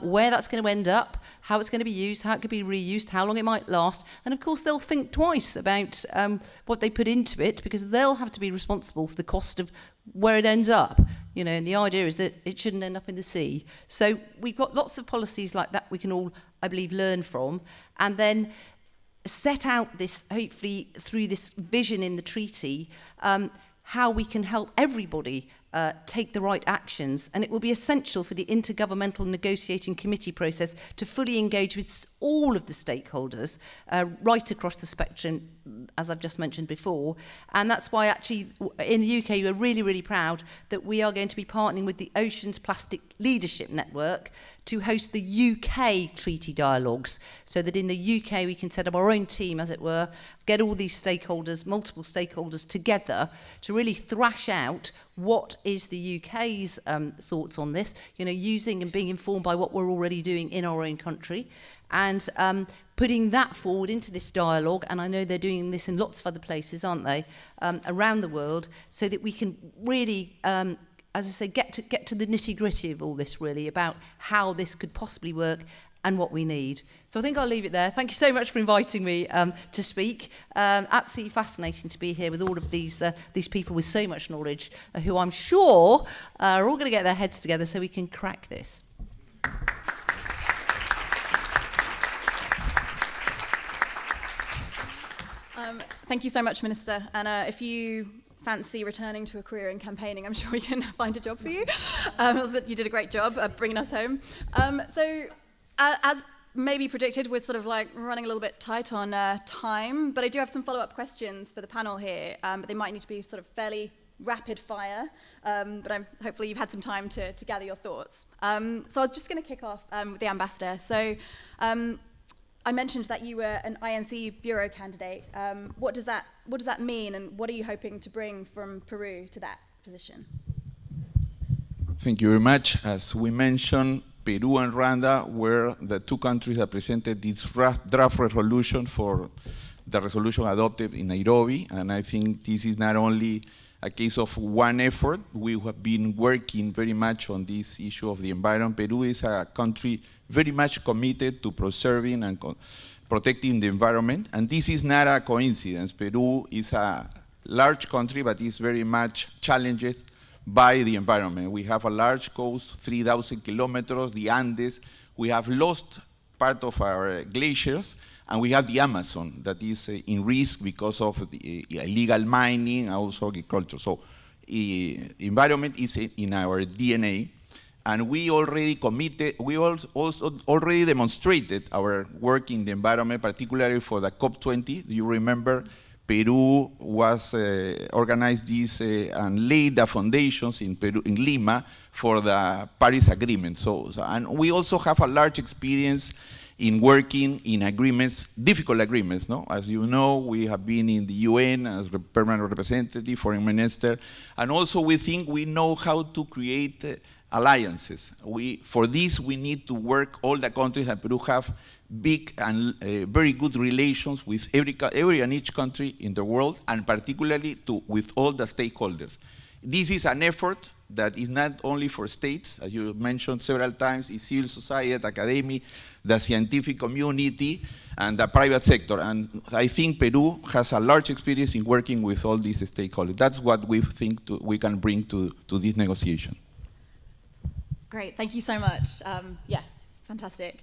where that's going to end up, how it's going to be used, how it could be reused, how long it might last. And of course, they'll think twice about what they put into it, because they'll have to be responsible for the cost of where it ends up. you know, and the idea is that it shouldn't end up in the sea. So we've got lots of policies like that we can all, I believe, learn from, and then set out this, hopefully through this vision in the treaty, how we can help everybody take the right actions. And it will be essential for the Intergovernmental Negotiating Committee process to fully engage with all of the stakeholders right across the spectrum, as I've just mentioned before. And that's why actually in the UK we're really, really proud that we are going to be partnering with the Oceans Plastic Leadership Network to host the UK treaty dialogues, so that in the UK we can set up our own team, as it were, get all these stakeholders, multiple stakeholders together to really thrash out what is the UK's thoughts on this, you know, using and being informed by what we're already doing in our own country, and putting that forward into this dialogue. And I know they're doing this in lots of other places, aren't they, around the world, so that we can really, as I say, get to the nitty-gritty of all this, really, about how this could possibly work and what we need. So I think I'll leave it there. Thank you so much for inviting me to speak. Absolutely fascinating to be here with all of these people with so much knowledge, who I'm sure are all going to get their heads together so we can crack this. Thank you so much, Minister. And if you fancy returning to a career in campaigning, I'm sure we can find a job for you. You did a great job bringing us home. As maybe predicted, we're sort of like running a little bit tight on time, but I do have some follow-up questions for the panel here, but they might need to be sort of fairly rapid fire, but hopefully you've had some time to gather your thoughts. So I was just going to kick off with the Ambassador. So I mentioned that you were an INC Bureau candidate. What does that mean, and what are you hoping to bring from Peru to that position? Thank you very much. As we mentioned, Peru and Rwanda were the two countries that presented this draft resolution for the resolution adopted in Nairobi, and I think this is not only a case of one effort. We have been working very much on this issue of the environment. Peru is a country very much committed to preserving and protecting the environment, and this is not a coincidence. Peru is a large country, but is very much challenged by the environment. We have a large coast, 3,000 kilometers, the Andes. We have lost part of our glaciers, and we have the Amazon that is in risk because of the illegal mining and also agriculture. So environment is in our DNA, and we already committed, we also already demonstrated our work in the environment, particularly for the COP20. Do you remember? Peru was organized this and laid the foundations in Peru, in Lima, for the Paris Agreement. And we also have a large experience in working in agreements, difficult agreements. No, as you know, we have been in the UN as permanent representative, foreign minister, and also we think we know how to create alliances. For this, we need to work. All the countries that Peru have big and very good relations with every and each country in the world, and particularly with all the stakeholders. This is an effort that is not only for states, as you mentioned several times, it's civil society, academia, the scientific community, and the private sector. And I think Peru has a large experience in working with all these stakeholders. That's what we think we can bring to this negotiation. Great, thank you so much. Yeah, fantastic.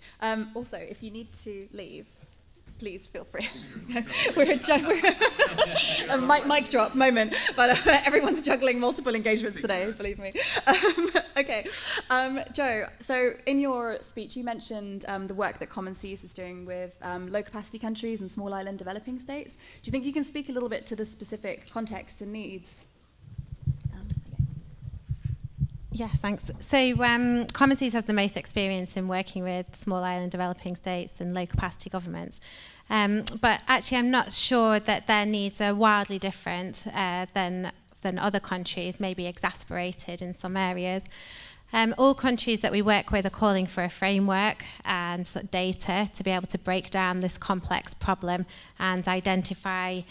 Also, if you need to leave, please feel free. we're a mic drop moment, but everyone's juggling multiple engagements today, believe me. Okay, Joe, so in your speech you mentioned the work that Common Seas is doing with low capacity countries and small island developing states. Do you think you can speak a little bit to the specific context and needs? Yes, thanks. So Common Seas has the most experience in working with small island developing states and low capacity governments. But actually I'm not sure that their needs are wildly different than other countries, maybe exasperated in some areas. All countries that we work with are calling for a framework and data to be able to break down this complex problem and identify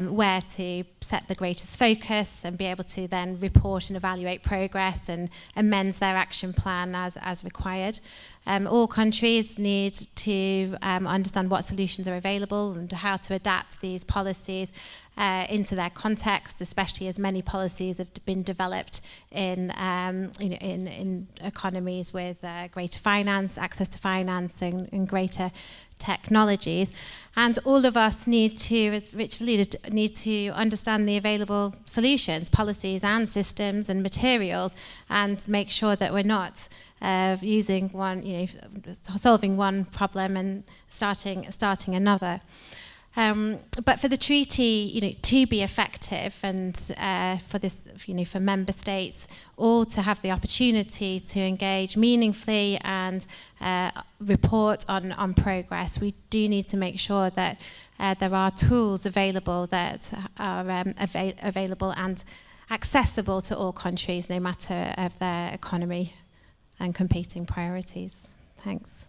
where to set the greatest focus and be able to then report and evaluate progress and amend their action plan as required. All countries need to understand what solutions are available and how to adapt these policies into their context, especially as many policies have been developed in economies with greater finance, access to finance, and greater technologies. And all of us need to, as Richard alluded, need to understand the available solutions, policies and systems and materials, and make sure that we're not using one, solving one problem and starting another. But for the treaty, to be effective, and for this, for member states all to have the opportunity to engage meaningfully and report on progress, we do need to make sure that there are tools available that are available and accessible to all countries, no matter of their economy and competing priorities. Thanks.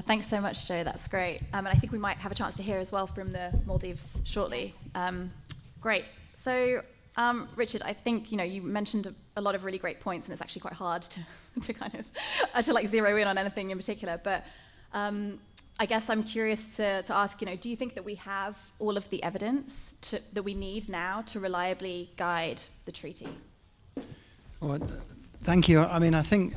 Thanks so much, Jo. That's great. And I think we might have a chance to hear as well from the Maldives shortly. Great. So, Richard, I think you mentioned a lot of really great points, and it's actually quite hard to kind of to zero in on anything in particular. But I guess I'm curious to ask, do you think that we have all of the evidence that we need now to reliably guide the treaty? Well, thank you. I mean, I think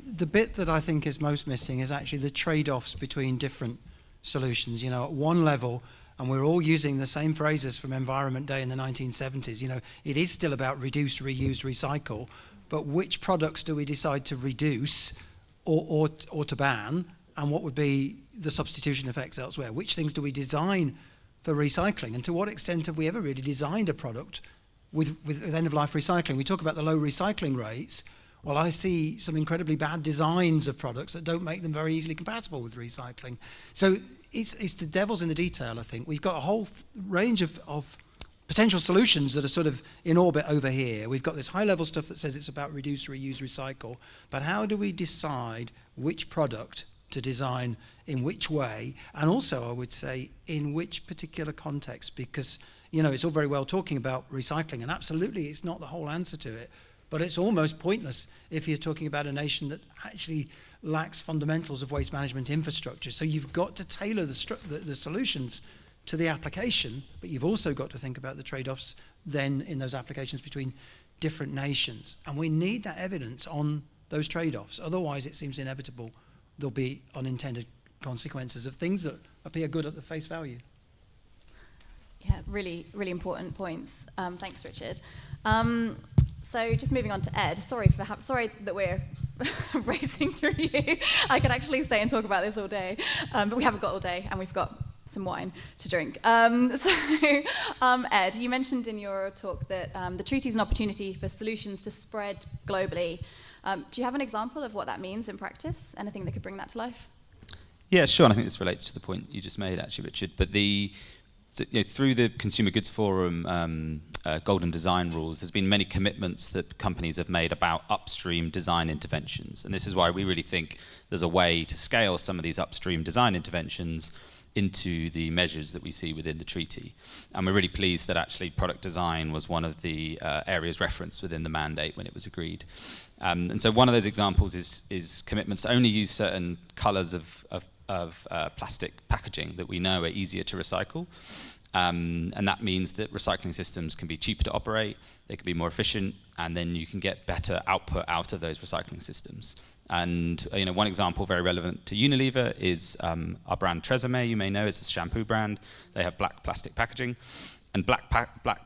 the bit that I think is most missing is actually the trade-offs between different solutions. At one level, and we're all using the same phrases from Environment Day in the 1970s, it is still about reduce, reuse, recycle, but which products do we decide to reduce or to ban, and what would be the substitution effects elsewhere? Which things do we design for recycling, and to what extent have we ever really designed a product with end-of-life recycling? We talk about the low recycling rates. Well, I see some incredibly bad designs of products that don't make them very easily compatible with recycling. So it's the devil's in the detail, I think. We've got a whole range of potential solutions that are sort of in orbit over here. We've got this high-level stuff that says it's about reduce, reuse, recycle. But how do we decide which product to design in which way? And also, I would say, in which particular context? Because, it's all very well talking about recycling, and absolutely it's not the whole answer to it. But it's almost pointless if you're talking about a nation that actually lacks fundamentals of waste management infrastructure. So you've got to tailor the solutions to the application, but you've also got to think about the trade-offs then in those applications between different nations. And we need that evidence on those trade-offs. Otherwise, it seems inevitable there'll be unintended consequences of things that appear good at the face value. Yeah, really, really important points. Thanks, Richard. So just moving on to Ed, sorry that we're racing through you. I could actually stay and talk about this all day, but we haven't got all day, and we've got some wine to drink. Ed, you mentioned in your talk that the treaty is an opportunity for solutions to spread globally. Do you have an example of what that means in practice? Anything that could bring that to life? Yeah, sure. And I think this relates to the point you just made, actually, Richard. But through the Consumer Goods Forum Golden Design Rules, there's been many commitments that companies have made about upstream design interventions. And this is why we really think there's a way to scale some of these upstream design interventions into the measures that we see within the treaty. And we're really pleased that actually product design was one of the areas referenced within the mandate when it was agreed. And so one of those examples is commitments to only use certain colours of plastic packaging that we know are easier to recycle. And that means that recycling systems can be cheaper to operate, they can be more efficient, and then you can get better output out of those recycling systems. And one example very relevant to Unilever is our brand Tresemme, you may know, is a shampoo brand. They have black plastic packaging. And black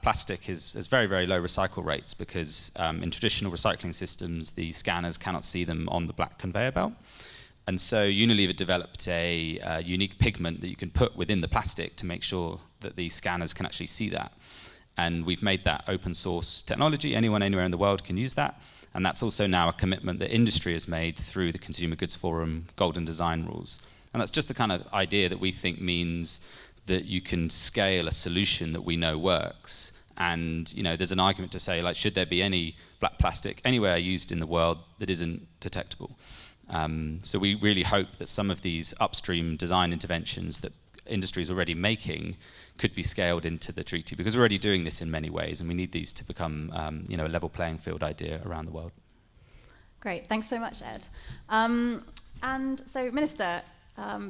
plastic has very, very low recycle rates because in traditional recycling systems, the scanners cannot see them on the black conveyor belt. And so Unilever developed a unique pigment that you can put within the plastic to make sure that the scanners can actually see that. And we've made that open source technology. Anyone anywhere in the world can use that. And that's also now a commitment that industry has made through the Consumer Goods Forum Golden Design Rules. And that's just the kind of idea that we think means that you can scale a solution that we know works. And there's an argument to say, should there be any black plastic anywhere used in the world that isn't detectable? So we really hope that some of these upstream design interventions that industry is already making could be scaled into the treaty, because we're already doing this in many ways, and we need these to become a level playing field idea around the world. Great, thanks so much, Ed. And so, Minister,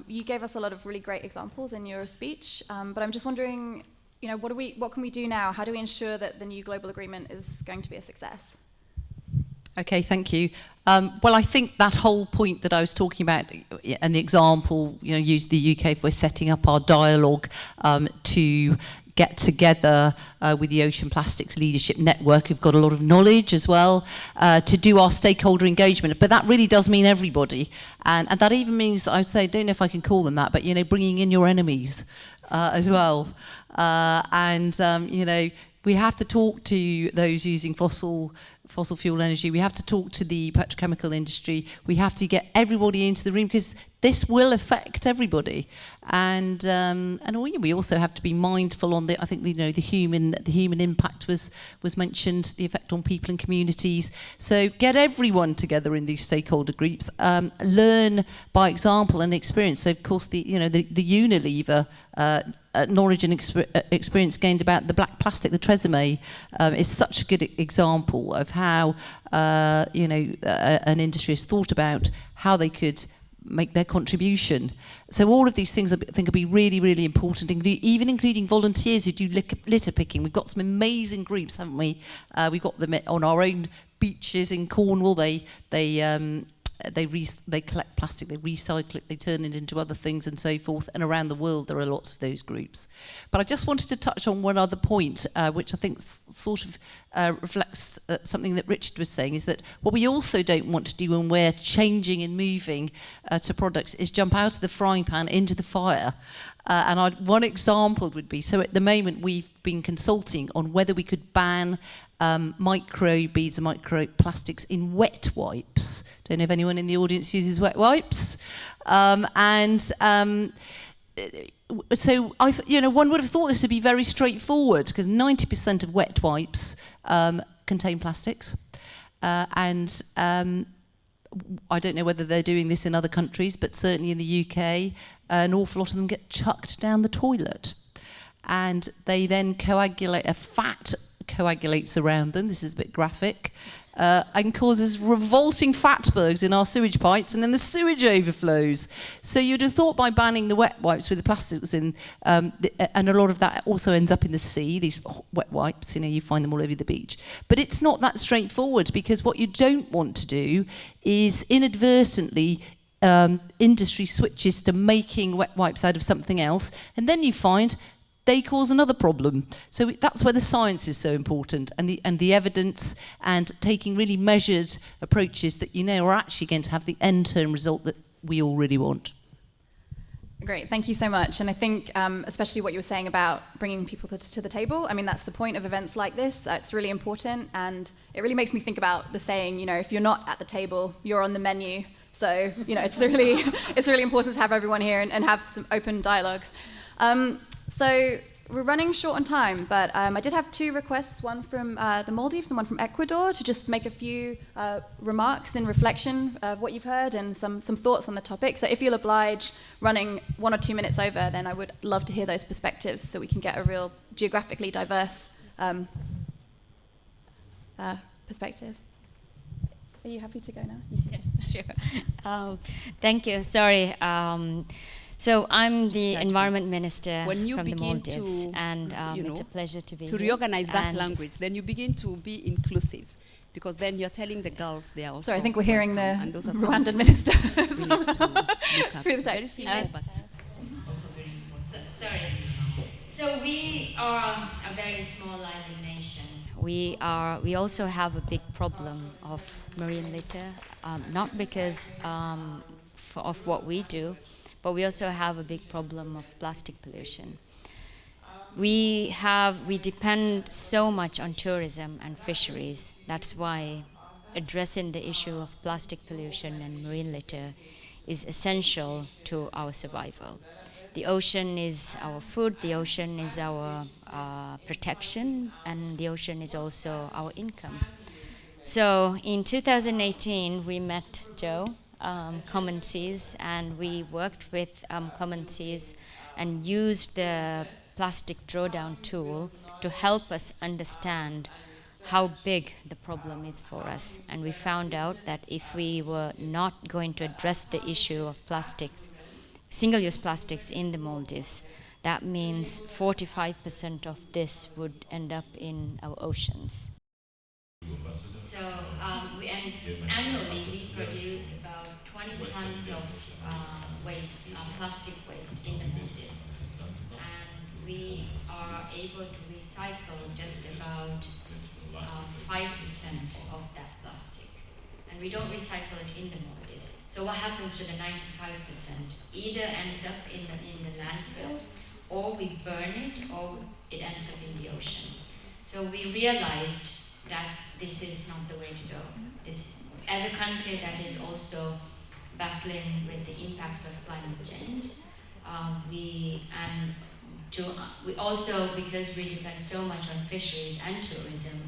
you gave us a lot of really great examples in your speech, but I'm just wondering, what can we do now? How do we ensure that the new global agreement is going to be a success? Okay, thank you. Well, I think that whole point that I was talking about, and the example, used the UK for setting up our dialogue to get together with the Ocean Plastics Leadership Network, who've got a lot of knowledge as well, to do our stakeholder engagement. But that really does mean everybody. And that even means, I say, I don't know if I can call them that, but, bringing in your enemies as well. We have to talk to those using fossil fuel energy. We have to talk to the petrochemical industry. We have to get everybody into the room because this will affect everybody. And we also have to be mindful on the. I think the human impact was mentioned, the effect on people and communities. So get everyone together in these stakeholder groups. Learn by example and experience. So of course the Unilever. Knowledge and experience gained about the black plastic, the Tresemme, is such a good example of how an industry has thought about how they could make their contribution. So all of these things I think will be really, really important, even including volunteers who do litter picking. We've got some amazing groups, haven't we? We've got them on our own beaches in Cornwall. They collect plastic, they recycle it, they turn it into other things and so forth. And around the world, there are lots of those groups. But I just wanted to touch on one other point, which I think sort of reflects something that Richard was saying, is that what we also don't want to do when we're changing and moving to products is jump out of the frying pan into the fire. One example would be, so at the moment we've been consulting on whether we could ban microbeads and microplastics in wet wipes. Don't know if anyone in the audience uses wet wipes. So one would have thought this would be very straightforward because 90% of wet wipes contain plastics. I don't know whether they're doing this in other countries, but certainly in the UK, an awful lot of them get chucked down the toilet. And they then coagulate, a fat coagulates around them, this is a bit graphic, and causes revolting fatbergs in our sewage pipes, and then the sewage overflows. So you'd have thought by banning the wet wipes with the plastics in, and a lot of that also ends up in the sea, these wet wipes, you find them all over the beach. But it's not that straightforward, because what you don't want to do is inadvertently industry switches to making wet wipes out of something else, and then you find they cause another problem. So that's where the science is so important, and the evidence, and taking really measured approaches that are actually going to have the end-term result that we all really want. Great, thank you so much. And I think especially what you were saying about bringing people to the table, I mean, that's the point of events like this. It's really important, and it really makes me think about the saying, if you're not at the table, you're on the menu. So, it's really important to have everyone here and have some open dialogues. So we're running short on time, but I did have two requests, one from the Maldives and one from Ecuador, to just make a few remarks in reflection of what you've heard and some thoughts on the topic. So if you'll oblige running 1 or 2 minutes over, then I would love to hear those perspectives so we can get a real geographically diverse perspective. Are you happy to go now? Yeah, sure. Thank you. Sorry. So I'm the environment minister from the Maldives, and it's a pleasure to be here. To reorganize that language, then you begin to be inclusive, because then you're telling the girls they are also. Sorry, I think we're hearing the Rwandan minister through the text. Sorry. So we are a very small island nation. We also have a big problem of marine litter, not because of what we do, but we also have a big problem of plastic pollution. We depend so much on tourism and fisheries. That's why addressing the issue of plastic pollution and marine litter is essential to our survival. The ocean is our food, the ocean is our protection, and the ocean is also our income. So in 2018, we met Joe, Common Seas, and we worked with Common Seas and used the plastic drawdown tool to help us understand how big the problem is for us. And we found out that if we were not going to address the issue of plastics, single-use plastics in the Maldives, that means 45% of this would end up in our oceans. So annually we produce about 20 tons of waste, plastic waste in the Maldives. And we are able to recycle just about 5% of that plastic. And we don't recycle it in the Maldives. So what happens to the 95%? Either ends up in the landfill, or we burn it, or it ends up in the ocean. So we realized that this is not the way to go. This, as a country that is also battling with the impacts of climate change, we also, because we depend so much on fisheries and tourism,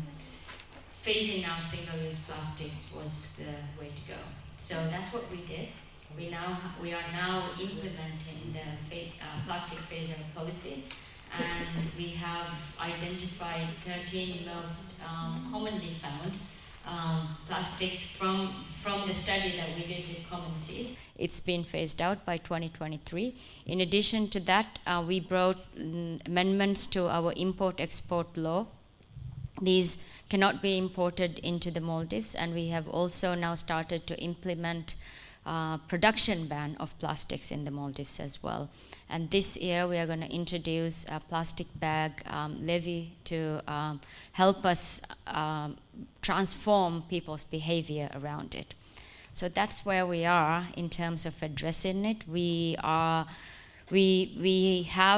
phasing out single-use plastics was the way to go. So that's what we did. We are now implementing the plastic phase-out policy, and we have identified 13 most commonly found plastics from the study that we did with Common Seas. It's been phased out by 2023. In addition to that, we brought amendments to our import-export law. These cannot be imported into the Maldives, and we have also now started to implement production ban of plastics in the Maldives as well. And this year we are going to introduce a plastic bag levy to help us transform people's behavior around it. So that's where we are in terms of addressing it. We have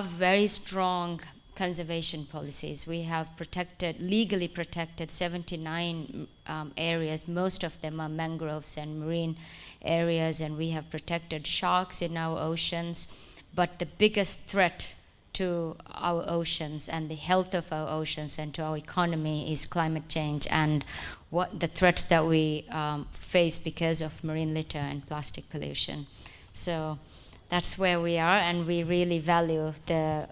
very strong conservation policies. We have legally protected 79 areas. Most of them are mangroves and marine areas, and we have protected sharks in our oceans. But the biggest threat to our oceans and the health of our oceans and to our economy is climate change and what the threats that we face because of marine litter and plastic pollution. So that's where we are, and we really value the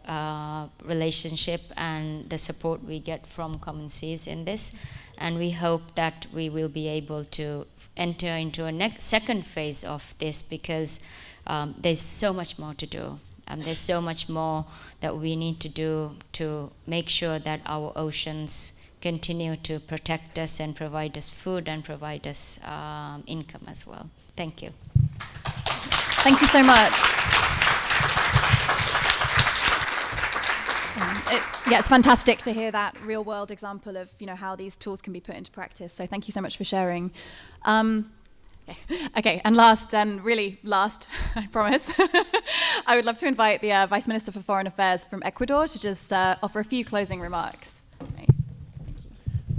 relationship and the support we get from Common Seas in this. And we hope that we will be able to enter into a second phase of this, because there's so much more to do. There's so much more that we need to do to make sure that our oceans continue to protect us and provide us food and provide us income as well. Thank you. Thank you so much. It's fantastic to hear that real-world example of how these tools can be put into practice. So thank you so much for sharing. Okay, and last, I promise, I would love to invite the Vice Minister for Foreign Affairs from Ecuador to just offer a few closing remarks. Right. Thank you.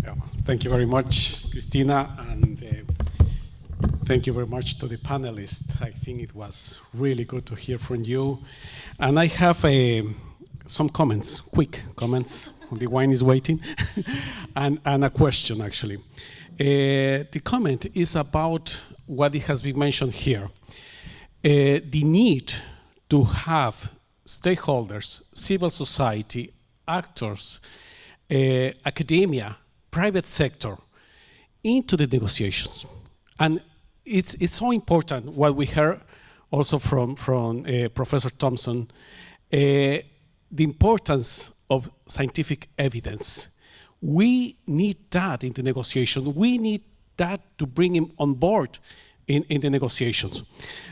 Yeah, thank you very much, Christina, and thank you very much to the panelists. I think it was really good to hear from you. And I have some comments, quick comments. The wine is waiting. and a question, actually. The comment is about what it has been mentioned here. The need to have stakeholders, civil society, actors, academia, private sector into the negotiations. And it's so important what we heard also from Professor Thompson, the importance of scientific evidence. We need that in the negotiation. We need that to bring him on board in the negotiations.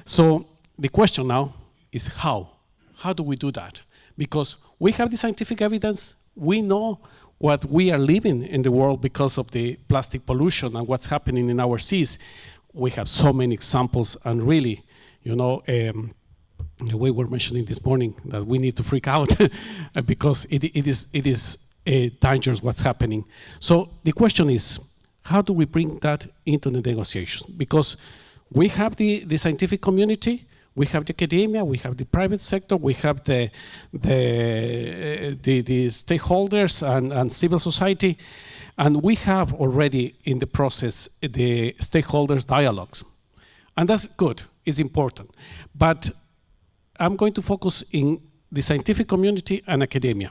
So the question now is how? How do we do that? Because we have the scientific evidence. We know what we are living in the world because of the plastic pollution and what's happening in our seas. We have so many examples, and really, the way we're mentioning this morning, that we need to freak out because it is dangerous what's happening. So the question is, how do we bring that into the negotiation? Because we have the scientific community, we have the academia, we have the private sector, we have the stakeholders and civil society, and we have already in the process the stakeholders dialogues. And that's good, it's important. But I'm going to focus in the scientific community and academia.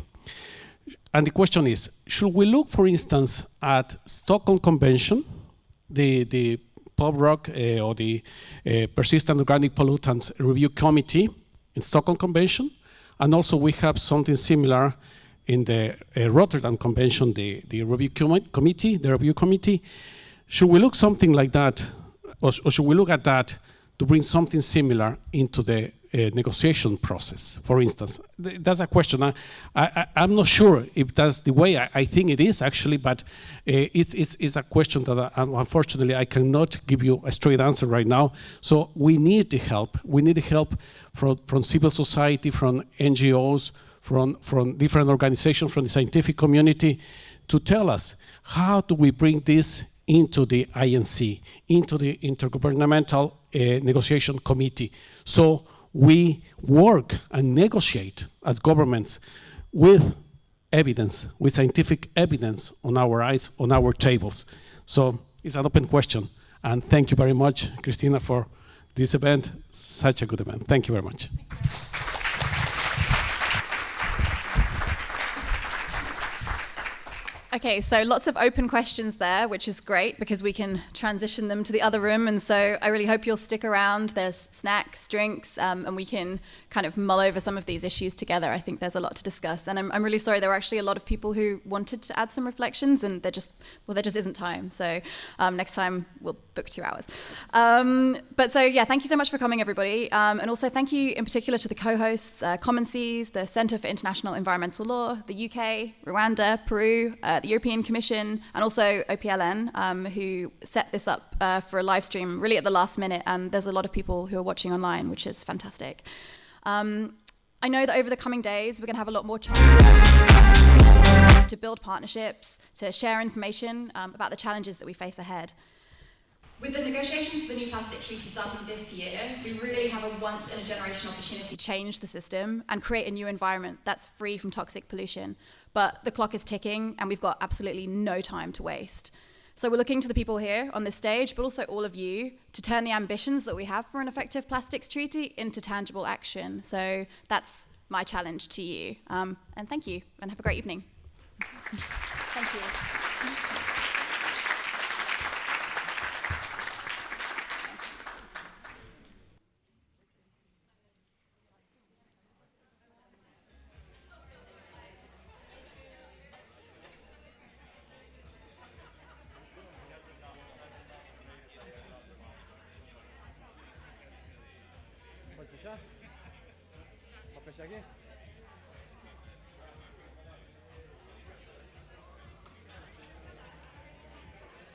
And the question is, should we look, for instance, at Stockholm Convention, the POBROC or the Persistent Organic Pollutants Review Committee in Stockholm Convention, And also we have something similar in the Rotterdam Convention, the review committee. Should we look something like that, or should we look at that to bring something similar into the negotiation process, for instance? That's a question. I'm not sure if that's the way. I think it is actually, but it's a question that unfortunately I cannot give you a straight answer right now. So we need the help. We need the help from civil society, from NGOs, from different organizations, from the scientific community, to tell us how do we bring this into the INC, into the Intergovernmental Negotiation Committee. So we work and negotiate as governments with evidence, with scientific evidence on our eyes, on our tables. So it's an open question. And thank you very much, Christina, for this event. Such a good event. Thank you very much. Okay, so lots of open questions there, which is great because we can transition them to the other room. And so I really hope you'll stick around. There's snacks, drinks, and we can kind of mull over some of these issues together. I think there's a lot to discuss. And I'm really sorry, there were actually a lot of people who wanted to add some reflections, and there just isn't time. So next time we'll book 2 hours. But so, yeah, thank you so much for coming, everybody. And also thank you in particular to the co-hosts, Common Seas, the Centre for International Environmental Law, the UK, Rwanda, Peru, the European Commission, and also OPLN, who set this up for a live stream really at the last minute, and there's a lot of people who are watching online, which is fantastic. I know that over the coming days, we're going to have a lot more chance to build partnerships, to share information about the challenges that we face ahead. With the negotiations for the new plastic treaty starting this year, we really have a once-in-a-generation opportunity to change the system and create a new environment that's free from toxic pollution. But the clock is ticking, and we've got absolutely no time to waste. So we're looking to the people here on this stage, but also all of you, to turn the ambitions that we have for an effective plastics treaty into tangible action. So that's my challenge to you. And thank you, and have a great evening. Thank you. Pode fechar? Pode fechar aqui?